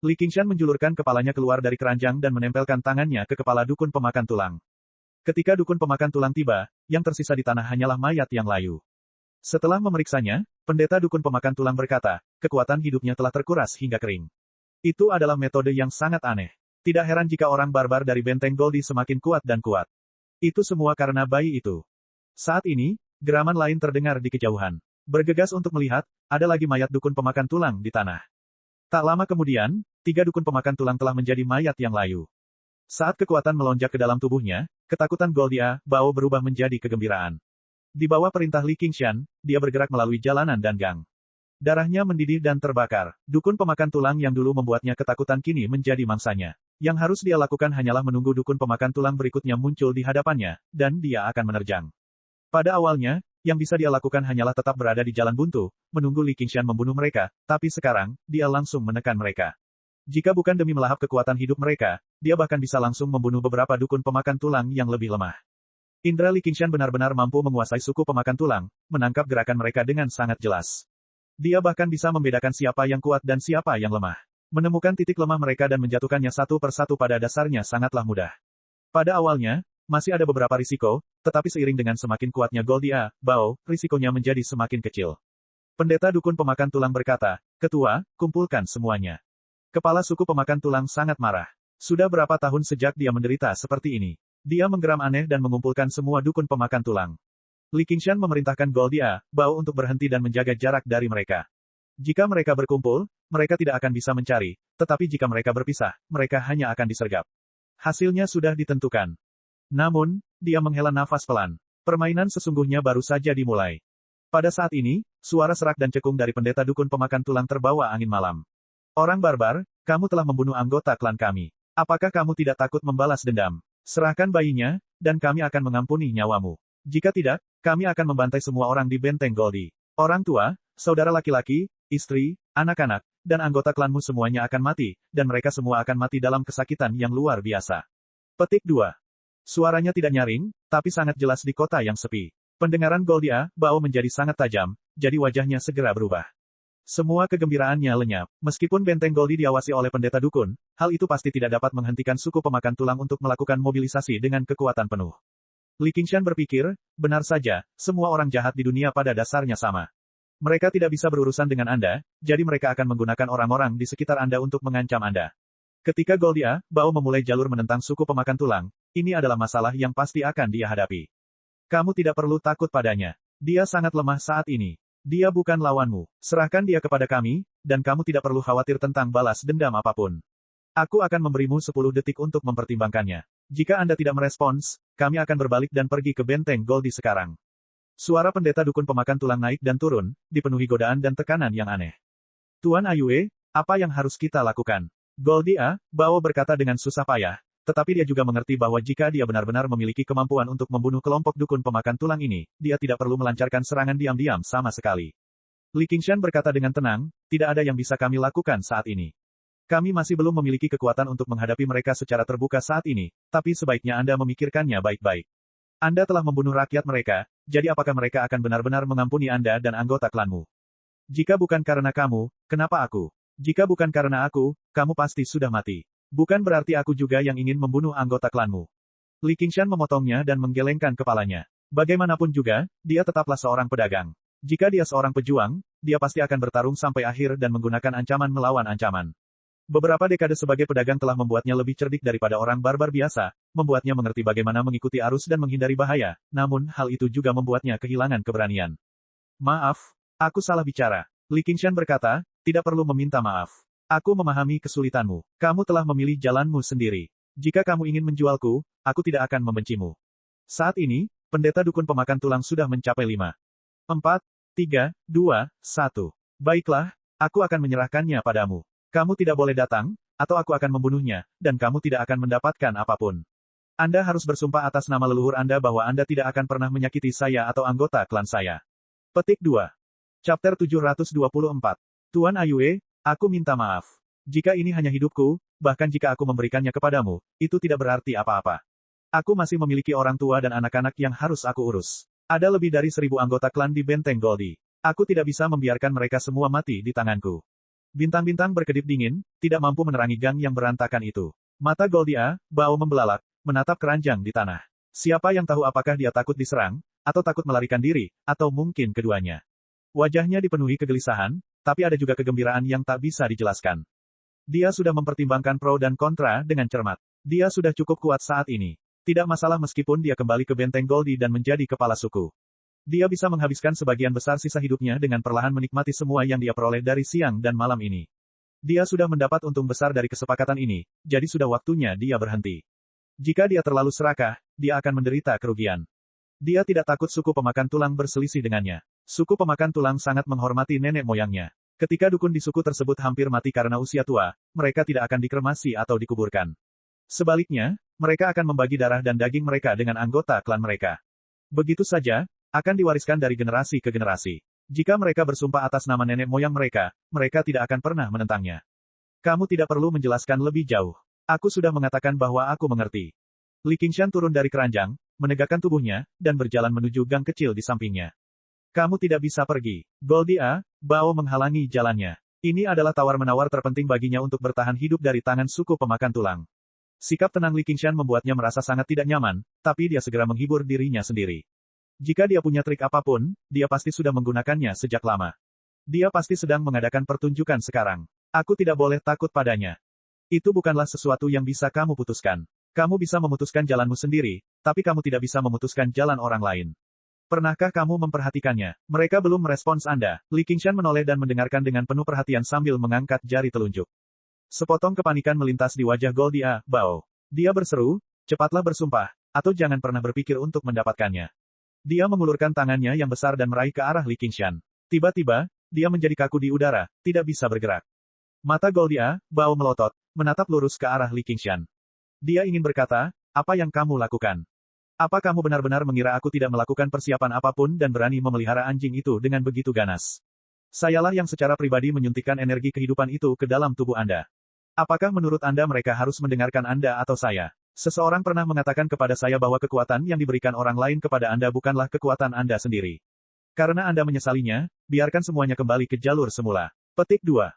Li Qingshan menjulurkan kepalanya keluar dari keranjang dan menempelkan tangannya ke kepala dukun pemakan tulang. Ketika dukun pemakan tulang tiba, yang tersisa di tanah hanyalah mayat yang layu. Setelah memeriksanya, pendeta dukun pemakan tulang berkata, kekuatan hidupnya telah terkuras hingga kering. Itu adalah metode yang sangat aneh. Tidak heran jika orang barbar dari benteng Goldie semakin kuat dan kuat. Itu semua karena bayi itu. Saat ini, geraman lain terdengar di kejauhan. Bergegas untuk melihat, ada lagi mayat dukun pemakan tulang di tanah. Tak lama kemudian, 3 dukun pemakan tulang telah menjadi mayat yang layu. Saat kekuatan melonjak ke dalam tubuhnya, ketakutan Goldie Bao berubah menjadi kegembiraan. Di bawah perintah Li Qingshan, dia bergerak melalui jalanan dan gang. Darahnya mendidih dan terbakar. Dukun pemakan tulang yang dulu membuatnya ketakutan kini menjadi mangsanya. Yang harus dia lakukan hanyalah menunggu dukun pemakan tulang berikutnya muncul di hadapannya, dan dia akan menerjang. Pada awalnya, yang bisa dia lakukan hanyalah tetap berada di jalan buntu, menunggu Li Qingshan membunuh mereka, tapi sekarang, dia langsung menekan mereka. Jika bukan demi melahap kekuatan hidup mereka, dia bahkan bisa langsung membunuh beberapa dukun pemakan tulang yang lebih lemah. Indra Li Qingshan benar-benar mampu menguasai suku pemakan tulang, menangkap gerakan mereka dengan sangat jelas. Dia bahkan bisa membedakan siapa yang kuat dan siapa yang lemah. Menemukan titik lemah mereka dan menjatuhkannya satu persatu pada dasarnya sangatlah mudah. Pada awalnya, masih ada beberapa risiko, tetapi seiring dengan semakin kuatnya Goldie Bao, risikonya menjadi semakin kecil. Pendeta dukun pemakan tulang berkata, Ketua, kumpulkan semuanya. Kepala suku pemakan tulang sangat marah. Sudah berapa tahun sejak dia menderita seperti ini? Dia menggeram aneh dan mengumpulkan semua dukun pemakan tulang. Li Qingshan memerintahkan Goldie Bao untuk berhenti dan menjaga jarak dari mereka. Jika mereka berkumpul, mereka tidak akan bisa mencari, tetapi jika mereka berpisah, mereka hanya akan disergap. Hasilnya sudah ditentukan. Namun, dia menghela nafas pelan. Permainan sesungguhnya baru saja dimulai. Pada saat ini, suara serak dan cekung dari pendeta dukun pemakan tulang terbawa angin malam. Orang barbar, kamu telah membunuh anggota klan kami. Apakah kamu tidak takut membalas dendam? Serahkan bayinya, dan kami akan mengampuni nyawamu. Jika tidak, kami akan membantai semua orang di benteng Goldie. Orang tua, saudara laki-laki, istri, anak-anak, dan anggota klanmu semuanya akan mati, dan mereka semua akan mati dalam kesakitan yang luar biasa. Petik 2. Suaranya tidak nyaring, tapi sangat jelas di kota yang sepi. Pendengaran Goldie Bao menjadi sangat tajam, jadi wajahnya segera berubah. Semua kegembiraannya lenyap. Meskipun benteng Goldie diawasi oleh pendeta dukun, hal itu pasti tidak dapat menghentikan suku pemakan tulang untuk melakukan mobilisasi dengan kekuatan penuh. Li Qingshan berpikir, benar saja, semua orang jahat di dunia pada dasarnya sama. Mereka tidak bisa berurusan dengan Anda, jadi mereka akan menggunakan orang-orang di sekitar Anda untuk mengancam Anda. Ketika Goldie Bao memulai jalur menentang suku pemakan tulang, ini adalah masalah yang pasti akan dia hadapi. Kamu tidak perlu takut padanya. Dia sangat lemah saat ini. Dia bukan lawanmu. Serahkan dia kepada kami, dan kamu tidak perlu khawatir tentang balas dendam apapun. Aku akan memberimu 10 detik untuk mempertimbangkannya. Jika Anda tidak merespons, kami akan berbalik dan pergi ke benteng Goldie sekarang. Suara pendeta dukun pemakan tulang naik dan turun, dipenuhi godaan dan tekanan yang aneh. Tuan Ayue, apa yang harus kita lakukan? Goldie Bao berkata dengan susah payah, tetapi dia juga mengerti bahwa jika dia benar-benar memiliki kemampuan untuk membunuh kelompok dukun pemakan tulang ini, dia tidak perlu melancarkan serangan diam-diam sama sekali. Li Qingshan berkata dengan tenang, tidak ada yang bisa kami lakukan saat ini. Kami masih belum memiliki kekuatan untuk menghadapi mereka secara terbuka saat ini, tapi sebaiknya Anda memikirkannya baik-baik. Anda telah membunuh rakyat mereka, jadi apakah mereka akan benar-benar mengampuni Anda dan anggota klanmu? Jika bukan karena kamu, kenapa aku? Jika bukan karena aku, kamu pasti sudah mati. Bukan berarti aku juga yang ingin membunuh anggota klanmu. Li Qingshan memotongnya dan menggelengkan kepalanya. Bagaimanapun juga, dia tetaplah seorang pedagang. Jika dia seorang pejuang, dia pasti akan bertarung sampai akhir dan menggunakan ancaman melawan ancaman. Beberapa dekade sebagai pedagang telah membuatnya lebih cerdik daripada orang barbar biasa, membuatnya mengerti bagaimana mengikuti arus dan menghindari bahaya, namun hal itu juga membuatnya kehilangan keberanian. Maaf, aku salah bicara. Li Qingshan berkata, tidak perlu meminta maaf. Aku memahami kesulitanmu. Kamu telah memilih jalanmu sendiri. Jika kamu ingin menjualku, aku tidak akan membencimu. Saat ini, pendeta dukun pemakan tulang sudah mencapai 5, 4, 3, 2, 1. Baiklah, aku akan menyerahkannya padamu. Kamu tidak boleh datang, atau aku akan membunuhnya, dan kamu tidak akan mendapatkan apapun. Anda harus bersumpah atas nama leluhur Anda bahwa Anda tidak akan pernah menyakiti saya atau anggota klan saya. Petik 2. Chapter 724. Tuan Ayue, aku minta maaf. Jika ini hanya hidupku, bahkan jika aku memberikannya kepadamu, itu tidak berarti apa-apa. Aku masih memiliki orang tua dan anak-anak yang harus aku urus. Ada lebih dari 1000 anggota klan di Benteng Goldie. Aku tidak bisa membiarkan mereka semua mati di tanganku. Bintang-bintang berkedip dingin, tidak mampu menerangi gang yang berantakan itu. Mata Goldia, Bao membelalak, menatap keranjang di tanah. Siapa yang tahu apakah dia takut diserang, atau takut melarikan diri, atau mungkin keduanya. Wajahnya dipenuhi kegelisahan, tapi ada juga kegembiraan yang tak bisa dijelaskan. Dia sudah mempertimbangkan pro dan kontra dengan cermat. Dia sudah cukup kuat saat ini. Tidak masalah meskipun dia kembali ke Benteng Goldie dan menjadi kepala suku. Dia bisa menghabiskan sebagian besar sisa hidupnya dengan perlahan menikmati semua yang dia peroleh dari siang dan malam ini. Dia sudah mendapat untung besar dari kesepakatan ini, jadi sudah waktunya dia berhenti. Jika dia terlalu serakah, dia akan menderita kerugian. Dia tidak takut suku pemakan tulang berselisih dengannya. Suku pemakan tulang sangat menghormati nenek moyangnya. Ketika dukun di suku tersebut hampir mati karena usia tua, mereka tidak akan dikremasi atau dikuburkan. Sebaliknya, mereka akan membagi darah dan daging mereka dengan anggota klan mereka. Begitu saja, akan diwariskan dari generasi ke generasi. Jika mereka bersumpah atas nama nenek moyang mereka, mereka tidak akan pernah menentangnya. Kamu tidak perlu menjelaskan lebih jauh. Aku sudah mengatakan bahwa aku mengerti. Li Qingshan turun dari keranjang, menegakkan tubuhnya, dan berjalan menuju gang kecil di sampingnya. Kamu tidak bisa pergi. Goldia, Bao menghalangi jalannya. Ini adalah tawar-menawar terpenting baginya untuk bertahan hidup dari tangan suku pemakan tulang. Sikap tenang Li Qingshan membuatnya merasa sangat tidak nyaman, tapi dia segera menghibur dirinya sendiri. Jika dia punya trik apapun, dia pasti sudah menggunakannya sejak lama. Dia pasti sedang mengadakan pertunjukan sekarang. Aku tidak boleh takut padanya. Itu bukanlah sesuatu yang bisa kamu putuskan. Kamu bisa memutuskan jalanmu sendiri, tapi kamu tidak bisa memutuskan jalan orang lain. Pernahkah kamu memperhatikannya? Mereka belum merespons Anda. Li Qingshan menoleh dan mendengarkan dengan penuh perhatian sambil mengangkat jari telunjuk. Sepotong kepanikan melintas di wajah Goldia, Bao. Dia berseru, cepatlah bersumpah, atau jangan pernah berpikir untuk mendapatkannya. Dia mengulurkan tangannya yang besar dan meraih ke arah Li Qingshan. Tiba-tiba, dia menjadi kaku di udara, tidak bisa bergerak. Mata Goldia, Bao melotot, menatap lurus ke arah Li Qingshan. Dia ingin berkata, apa yang kamu lakukan? Apa kamu benar-benar mengira aku tidak melakukan persiapan apapun dan berani memelihara anjing itu dengan begitu ganas? Sayalah yang secara pribadi menyuntikkan energi kehidupan itu ke dalam tubuh Anda. Apakah menurut Anda mereka harus mendengarkan Anda atau saya? Seseorang pernah mengatakan kepada saya bahwa kekuatan yang diberikan orang lain kepada Anda bukanlah kekuatan Anda sendiri. Karena Anda menyesalinya, biarkan semuanya kembali ke jalur semula. Petik 2.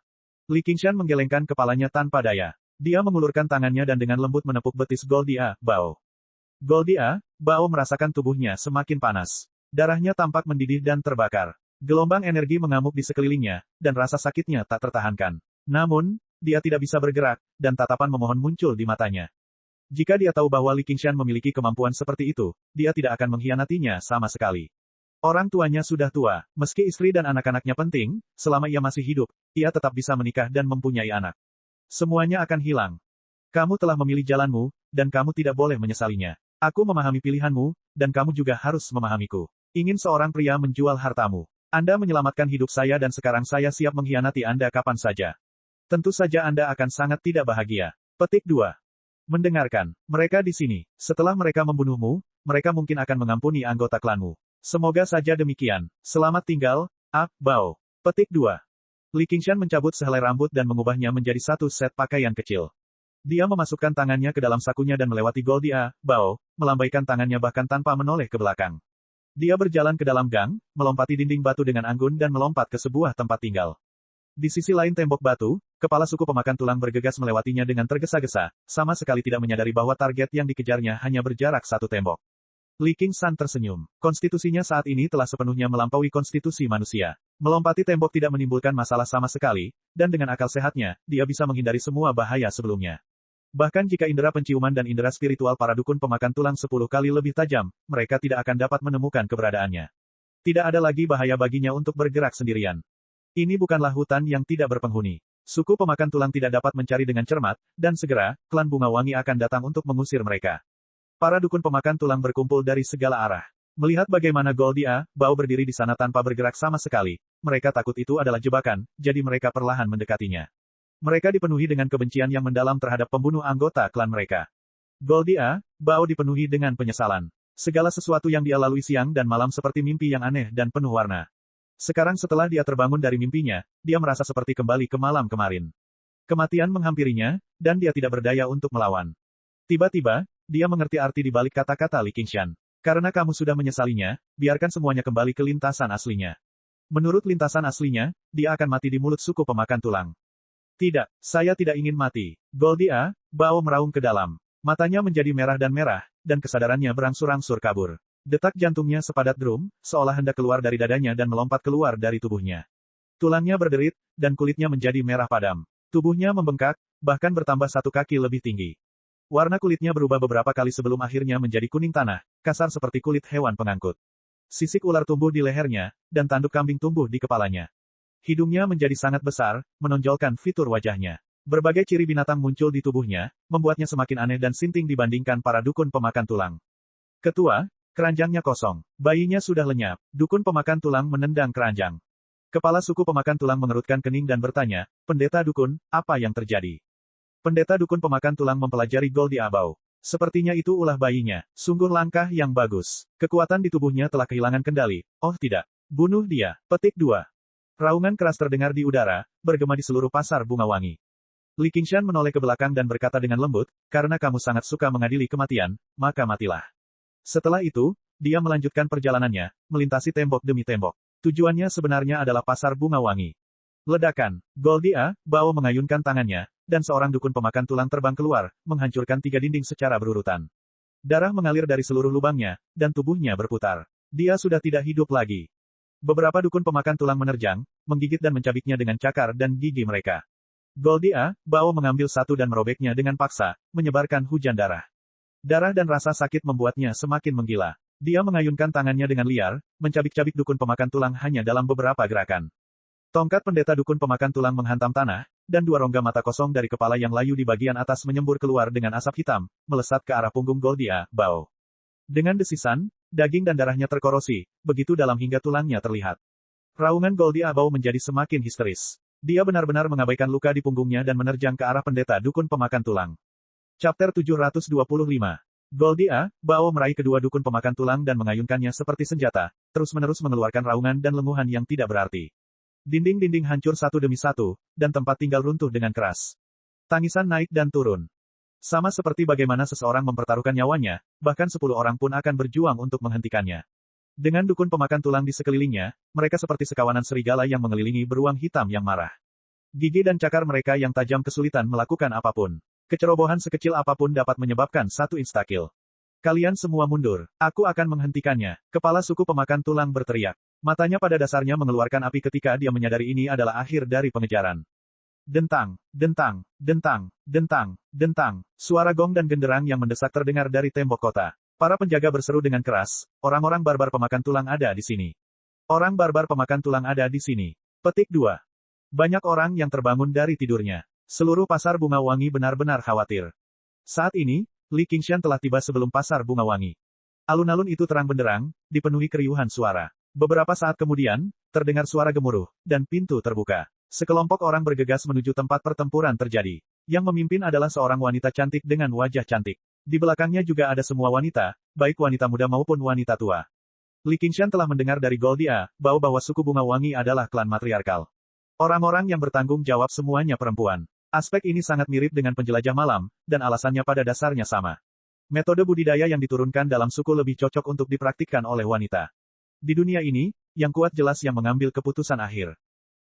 Li Qingshan menggelengkan kepalanya tanpa daya. Dia mengulurkan tangannya dan dengan lembut menepuk betis Goldia, Bao. Goldia, Bao merasakan tubuhnya semakin panas. Darahnya tampak mendidih dan terbakar. Gelombang energi mengamuk di sekelilingnya, dan rasa sakitnya tak tertahankan. Namun, dia tidak bisa bergerak, dan tatapan memohon muncul di matanya. Jika dia tahu bahwa Li Qingshan memiliki kemampuan seperti itu, dia tidak akan mengkhianatinya sama sekali. Orang tuanya sudah tua, meski istri dan anak-anaknya penting, selama ia masih hidup, ia tetap bisa menikah dan mempunyai anak. Semuanya akan hilang. Kamu telah memilih jalanmu, dan kamu tidak boleh menyesalinya. Aku memahami pilihanmu, dan kamu juga harus memahamiku. Ingin seorang pria menjual hartamu. Anda menyelamatkan hidup saya dan sekarang saya siap mengkhianati Anda kapan saja. Tentu saja Anda akan sangat tidak bahagia. Petik 2. Mendengarkan. Mereka di sini. Setelah mereka membunuhmu, mereka mungkin akan mengampuni anggota klanmu. Semoga saja demikian. Selamat tinggal, Bao. Petik 2. Li Qingshan mencabut sehelai rambut dan mengubahnya menjadi satu set pakaian kecil. Dia memasukkan tangannya ke dalam sakunya dan melewati Goldia, Bao, melambaikan tangannya bahkan tanpa menoleh ke belakang. Dia berjalan ke dalam gang, melompati dinding batu dengan anggun dan melompat ke sebuah tempat tinggal. Di sisi lain tembok batu, kepala suku pemakan tulang bergegas melewatinya dengan tergesa-gesa, sama sekali tidak menyadari bahwa target yang dikejarnya hanya berjarak satu tembok. Li Qingshan tersenyum. Konstitusinya saat ini telah sepenuhnya melampaui konstitusi manusia. Melompati tembok tidak menimbulkan masalah sama sekali, dan dengan akal sehatnya, dia bisa menghindari semua bahaya sebelumnya. Bahkan jika indera penciuman dan indera spiritual para dukun pemakan tulang 10 kali lebih tajam, mereka tidak akan dapat menemukan keberadaannya. Tidak ada lagi bahaya baginya untuk bergerak sendirian. Ini bukanlah hutan yang tidak berpenghuni. Suku pemakan tulang tidak dapat mencari dengan cermat, dan segera, klan Bunga Wangi akan datang untuk mengusir mereka. Para dukun pemakan tulang berkumpul dari segala arah. Melihat bagaimana Goldia, Bao berdiri di sana tanpa bergerak sama sekali, mereka takut itu adalah jebakan, jadi mereka perlahan mendekatinya. Mereka dipenuhi dengan kebencian yang mendalam terhadap pembunuh anggota klan mereka. Goldia, Bao dipenuhi dengan penyesalan. Segala sesuatu yang dia lalui siang dan malam seperti mimpi yang aneh dan penuh warna. Sekarang setelah dia terbangun dari mimpinya, dia merasa seperti kembali ke malam kemarin. Kematian menghampirinya, dan dia tidak berdaya untuk melawan. Tiba-tiba, dia mengerti arti di balik kata-kata Li Qingshan. Karena kamu sudah menyesalinya, biarkan semuanya kembali ke lintasan aslinya. Menurut lintasan aslinya, dia akan mati di mulut suku pemakan tulang. Tidak, saya tidak ingin mati. Goldia, Bao meraung ke dalam. Matanya menjadi merah, dan kesadarannya berangsur-angsur kabur. Detak jantungnya sepadat drum, seolah hendak keluar dari dadanya dan melompat keluar dari tubuhnya. Tulangnya berderit, dan kulitnya menjadi merah padam. Tubuhnya membengkak, bahkan bertambah 1 kaki lebih tinggi. Warna kulitnya berubah beberapa kali sebelum akhirnya menjadi kuning tanah, kasar seperti kulit hewan pengangkut. Sisik ular tumbuh di lehernya, dan tanduk kambing tumbuh di kepalanya. Hidungnya menjadi sangat besar, menonjolkan fitur wajahnya. Berbagai ciri binatang muncul di tubuhnya, membuatnya semakin aneh dan sinting dibandingkan para dukun pemakan tulang. Ketua, keranjangnya kosong. Bayinya sudah lenyap. Dukun pemakan tulang menendang keranjang. Kepala suku pemakan tulang mengerutkan kening dan bertanya, "Pendeta dukun, apa yang terjadi?" Pendeta dukun pemakan tulang mempelajari Goldia Bao. Sepertinya itu ulah bayinya. Sungguh langkah yang bagus. Kekuatan di tubuhnya telah kehilangan kendali. Oh tidak. Bunuh dia. Petik 2. Raungan keras terdengar di udara, bergema di seluruh pasar bunga wangi. Li Qingshan menoleh ke belakang dan berkata dengan lembut, "Karena kamu sangat suka mengadili kematian, maka matilah." Setelah itu, dia melanjutkan perjalanannya, melintasi tembok demi tembok. Tujuannya sebenarnya adalah pasar bunga wangi. Ledakan. Goldia, Bao mengayunkan tangannya, dan seorang dukun pemakan tulang terbang keluar, menghancurkan 3 dinding secara berurutan. Darah mengalir dari seluruh lubangnya, dan tubuhnya berputar. Dia sudah tidak hidup lagi. Beberapa dukun pemakan tulang menerjang, menggigit dan mencabiknya dengan cakar dan gigi mereka. Goldia, Bao mengambil satu dan merobeknya dengan paksa, menyebarkan hujan darah. Darah dan rasa sakit membuatnya semakin menggila. Dia mengayunkan tangannya dengan liar, mencabik-cabik dukun pemakan tulang hanya dalam beberapa gerakan. Tongkat pendeta dukun pemakan tulang menghantam tanah, dan 2 rongga mata kosong dari kepala yang layu di bagian atas menyembur keluar dengan asap hitam, melesat ke arah punggung Goldia, Bao. Dengan desisan, daging dan darahnya terkorosi, begitu dalam hingga tulangnya terlihat. Raungan Goldia Bao menjadi semakin histeris. Dia benar-benar mengabaikan luka di punggungnya dan menerjang ke arah pendeta dukun pemakan tulang. Chapter 725. Goldia, Bao meraih kedua dukun pemakan tulang dan mengayunkannya seperti senjata, terus-menerus mengeluarkan raungan dan lenguhan yang tidak berarti. Dinding-dinding hancur satu demi satu, dan tempat tinggal runtuh dengan keras. Tangisan naik dan turun. Sama seperti bagaimana seseorang mempertaruhkan nyawanya, bahkan 10 orang pun akan berjuang untuk menghentikannya. Dengan dukun pemakan tulang di sekelilingnya, mereka seperti sekawanan serigala yang mengelilingi beruang hitam yang marah. Gigi dan cakar mereka yang tajam kesulitan melakukan apapun. Kecerobohan sekecil apapun dapat menyebabkan satu insta-kill. "Kalian semua mundur. Aku akan menghentikannya." Kepala suku pemakan tulang berteriak. Matanya pada dasarnya mengeluarkan api ketika dia menyadari ini adalah akhir dari pengejaran. Dentang, dentang, dentang, dentang, dentang. Suara gong dan genderang yang mendesak terdengar dari tembok kota. Para penjaga berseru dengan keras, "Orang-orang barbar pemakan tulang ada di sini. Orang barbar pemakan tulang ada di sini." Petik 2. Banyak orang yang terbangun dari tidurnya. Seluruh pasar bunga wangi benar-benar khawatir. Saat ini, Li Qingshan telah tiba sebelum pasar bunga wangi. Alun-alun itu terang benderang, dipenuhi keriuhan suara. Beberapa saat kemudian, terdengar suara gemuruh, dan pintu terbuka. Sekelompok orang bergegas menuju tempat pertempuran terjadi. Yang memimpin adalah seorang wanita cantik dengan wajah cantik. Di belakangnya juga ada semua wanita, baik wanita muda maupun wanita tua. Li Qingshan telah mendengar dari Goldia, bahwa suku bunga wangi adalah klan matriarkal. Orang-orang yang bertanggung jawab semuanya perempuan. Aspek ini sangat mirip dengan penjelajah malam, dan alasannya pada dasarnya sama. Metode budidaya yang diturunkan dalam suku lebih cocok untuk dipraktikkan oleh wanita. Di dunia ini, yang kuat jelas yang mengambil keputusan akhir.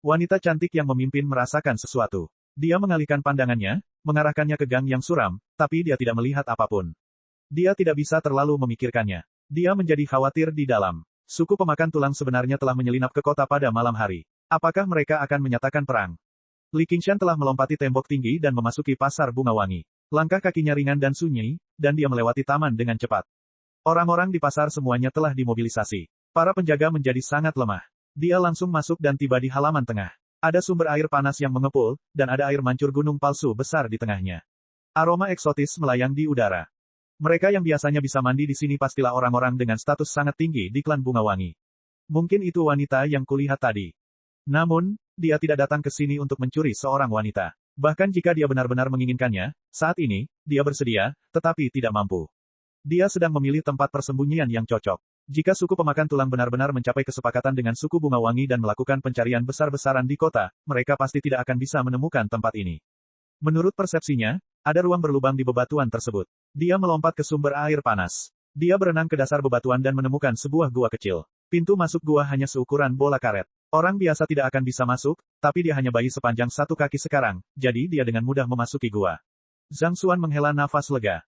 Wanita cantik yang memimpin merasakan sesuatu. Dia mengalihkan pandangannya, mengarahkannya ke gang yang suram, tapi dia tidak melihat apapun. Dia tidak bisa terlalu memikirkannya. Dia menjadi khawatir di dalam. Suku pemakan tulang sebenarnya telah menyelinap ke kota pada malam hari. Apakah mereka akan menyatakan perang? Li Qingshan telah melompati tembok tinggi dan memasuki pasar bunga wangi. Langkah kakinya ringan dan sunyi, dan dia melewati taman dengan cepat. Orang-orang di pasar semuanya telah dimobilisasi. Para penjaga menjadi sangat lemah. Dia langsung masuk dan tiba di halaman tengah. Ada sumber air panas yang mengepul, dan ada air mancur gunung palsu besar di tengahnya. Aroma eksotis melayang di udara. Mereka yang biasanya bisa mandi di sini pastilah orang-orang dengan status sangat tinggi di klan bunga wangi. Mungkin itu wanita yang kulihat tadi. Namun, dia tidak datang ke sini untuk mencuri seorang wanita. Bahkan jika dia benar-benar menginginkannya, saat ini, dia bersedia, tetapi tidak mampu. Dia sedang memilih tempat persembunyian yang cocok. Jika suku pemakan tulang benar-benar mencapai kesepakatan dengan suku bunga wangi dan melakukan pencarian besar-besaran di kota, mereka pasti tidak akan bisa menemukan tempat ini. Menurut persepsinya, ada ruang berlubang di bebatuan tersebut. Dia melompat ke sumber air panas. Dia berenang ke dasar bebatuan dan menemukan sebuah gua kecil. Pintu masuk gua hanya seukuran bola karet. Orang biasa tidak akan bisa masuk, tapi dia hanya bayi sepanjang 1 kaki sekarang, jadi dia dengan mudah memasuki gua. Zhang Xuan menghela nafas lega.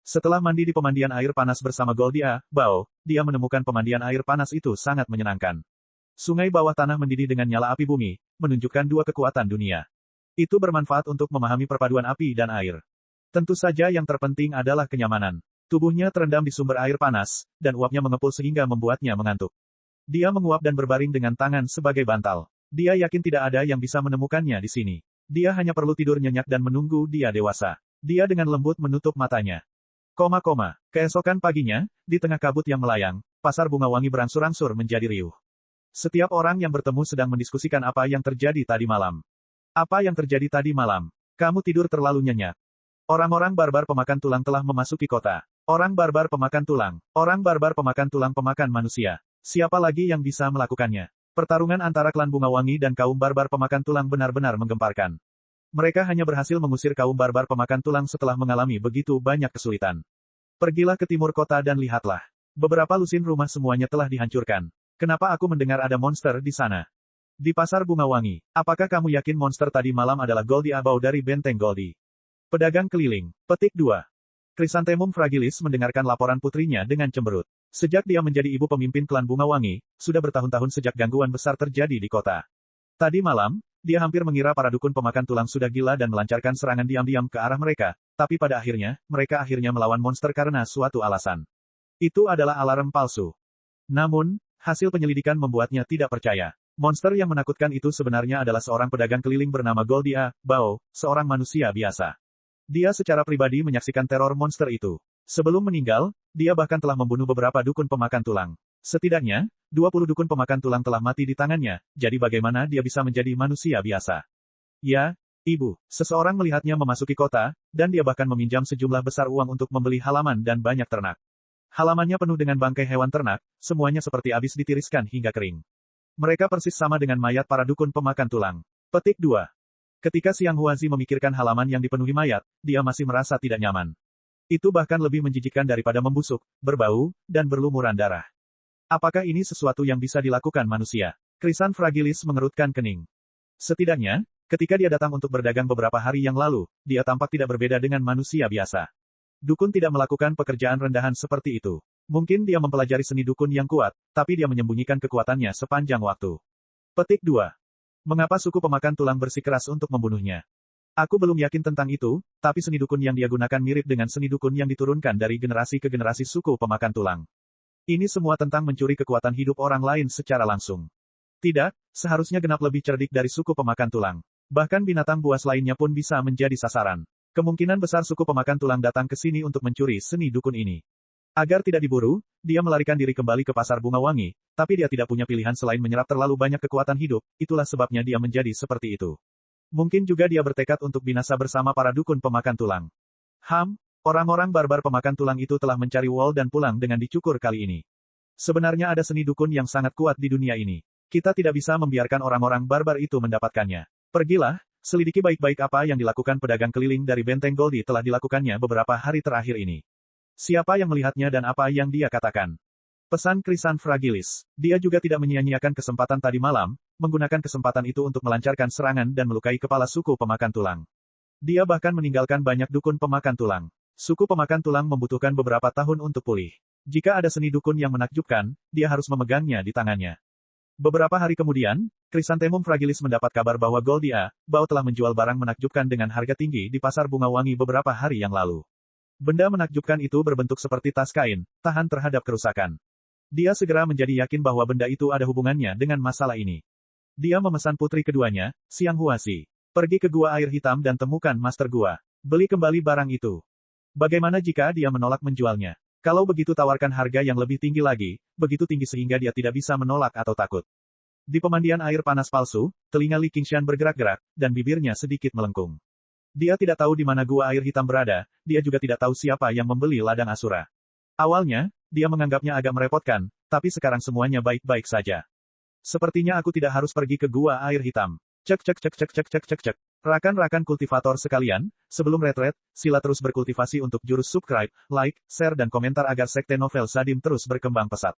Setelah mandi di pemandian air panas bersama Goldia, Bao, dia menemukan pemandian air panas itu sangat menyenangkan. Sungai bawah tanah mendidih dengan nyala api bumi, menunjukkan 2 kekuatan dunia. Itu bermanfaat untuk memahami perpaduan api dan air. Tentu saja yang terpenting adalah kenyamanan. Tubuhnya terendam di sumber air panas, dan uapnya mengepul sehingga membuatnya mengantuk. Dia menguap dan berbaring dengan tangan sebagai bantal. Dia yakin tidak ada yang bisa menemukannya di sini. Dia hanya perlu tidur nyenyak dan menunggu dia dewasa. Dia dengan lembut menutup matanya. Keesokan paginya, di tengah kabut yang melayang, pasar bunga wangi berangsur-angsur menjadi riuh. Setiap orang yang bertemu sedang mendiskusikan apa yang terjadi tadi malam. Apa yang terjadi tadi malam? Kamu tidur terlalu nyenyak. Orang-orang barbar pemakan tulang telah memasuki kota. Orang barbar pemakan tulang pemakan manusia. Siapa lagi yang bisa melakukannya? Pertarungan antara klan bunga wangi dan kaum barbar pemakan tulang benar-benar menggemparkan. Mereka hanya berhasil mengusir kaum barbar pemakan tulang setelah mengalami begitu banyak kesulitan. Pergilah ke timur kota dan lihatlah. Beberapa lusin rumah semuanya telah dihancurkan. Kenapa aku mendengar ada monster di sana? Di pasar bunga wangi. Apakah kamu yakin monster tadi malam adalah Goldie Abau dari Benteng Goldie? Pedagang keliling. Petik 2. Chrysanthemum fragilis mendengarkan laporan putrinya dengan cemberut. Sejak dia menjadi ibu pemimpin klan bunga wangi, sudah bertahun-tahun sejak gangguan besar terjadi di kota. Tadi malam, dia hampir mengira para dukun pemakan tulang sudah gila dan melancarkan serangan diam-diam ke arah mereka, tapi pada akhirnya, mereka akhirnya melawan monster karena suatu alasan. Itu adalah alarm palsu. Namun, hasil penyelidikan membuatnya tidak percaya. Monster yang menakutkan itu sebenarnya adalah seorang pedagang keliling bernama Goldia Bao, seorang manusia biasa. Dia secara pribadi menyaksikan teror monster itu. Sebelum meninggal, dia bahkan telah membunuh beberapa dukun pemakan tulang. Setidaknya, 20 dukun pemakan tulang telah mati di tangannya, jadi bagaimana dia bisa menjadi manusia biasa? Ya, ibu. Seseorang melihatnya memasuki kota, dan dia bahkan meminjam sejumlah besar uang untuk membeli halaman dan banyak ternak. Halamannya penuh dengan bangkai hewan ternak, semuanya seperti habis ditiriskan hingga kering. Mereka persis sama dengan mayat para dukun pemakan tulang. Petik 2. Ketika Xiang Huazi memikirkan halaman yang dipenuhi mayat, dia masih merasa tidak nyaman. Itu bahkan lebih menjijikkan daripada membusuk, berbau, dan berlumuran darah. Apakah ini sesuatu yang bisa dilakukan manusia? Chrysan fragilis mengerutkan kening. Setidaknya, ketika dia datang untuk berdagang beberapa hari yang lalu, dia tampak tidak berbeda dengan manusia biasa. Dukun tidak melakukan pekerjaan rendahan seperti itu. Mungkin dia mempelajari seni dukun yang kuat, tapi dia menyembunyikan kekuatannya sepanjang waktu. Petik 2. Mengapa suku pemakan tulang bersikeras untuk membunuhnya? Aku belum yakin tentang itu, tapi seni dukun yang dia gunakan mirip dengan seni dukun yang diturunkan dari generasi ke generasi suku pemakan tulang. Ini semua tentang mencuri kekuatan hidup orang lain secara langsung. Tidak, seharusnya genap lebih cerdik dari suku pemakan tulang. Bahkan binatang buas lainnya pun bisa menjadi sasaran. Kemungkinan besar suku pemakan tulang datang ke sini untuk mencuri seni dukun ini. Agar tidak diburu, dia melarikan diri kembali ke pasar bunga wangi, tapi dia tidak punya pilihan selain menyerap terlalu banyak kekuatan hidup, itulah sebabnya dia menjadi seperti itu. Mungkin juga dia bertekad untuk binasa bersama para dukun pemakan tulang. Orang-orang barbar pemakan tulang itu telah mencari Wall dan pulang dengan dicukur kali ini. Sebenarnya ada seni dukun yang sangat kuat di dunia ini. Kita tidak bisa membiarkan orang-orang barbar itu mendapatkannya. Pergilah, selidiki baik-baik apa yang dilakukan pedagang keliling dari Benteng Goldie telah dilakukannya beberapa hari terakhir ini. Siapa yang melihatnya dan apa yang dia katakan? Pesan Chrysan fragilis. Dia juga tidak menyia-nyiakan kesempatan tadi malam, menggunakan kesempatan itu untuk melancarkan serangan dan melukai kepala suku pemakan tulang. Dia bahkan meninggalkan banyak dukun pemakan tulang. Suku pemakan tulang membutuhkan beberapa tahun untuk pulih. Jika ada seni dukun yang menakjubkan, dia harus memegangnya di tangannya. Beberapa hari kemudian, Chrysanthemum fragilis mendapat kabar bahwa Goldia Bao telah menjual barang menakjubkan dengan harga tinggi di pasar bunga wangi beberapa hari yang lalu. Benda menakjubkan itu berbentuk seperti tas kain, tahan terhadap kerusakan. Dia segera menjadi yakin bahwa benda itu ada hubungannya dengan masalah ini. Dia memesan putri keduanya, Xiang Huazi. Pergi ke gua air hitam dan temukan master gua. Beli kembali barang itu. Bagaimana jika dia menolak menjualnya? Kalau begitu tawarkan harga yang lebih tinggi lagi, begitu tinggi sehingga dia tidak bisa menolak atau takut. Di pemandian air panas palsu, telinga Li Qingshan bergerak-gerak, dan bibirnya sedikit melengkung. Dia tidak tahu di mana gua air hitam berada, dia juga tidak tahu siapa yang membeli ladang Asura. Awalnya, dia menganggapnya agak merepotkan, tapi sekarang semuanya baik-baik saja. Sepertinya aku tidak harus pergi ke gua air hitam. Cek cek cek cek cek cek cek cek. Rakan-rakan kultivator sekalian, sebelum retret, sila terus berkultivasi untuk jurus subscribe, like, share dan komentar agar sekte novel Sadim terus berkembang pesat.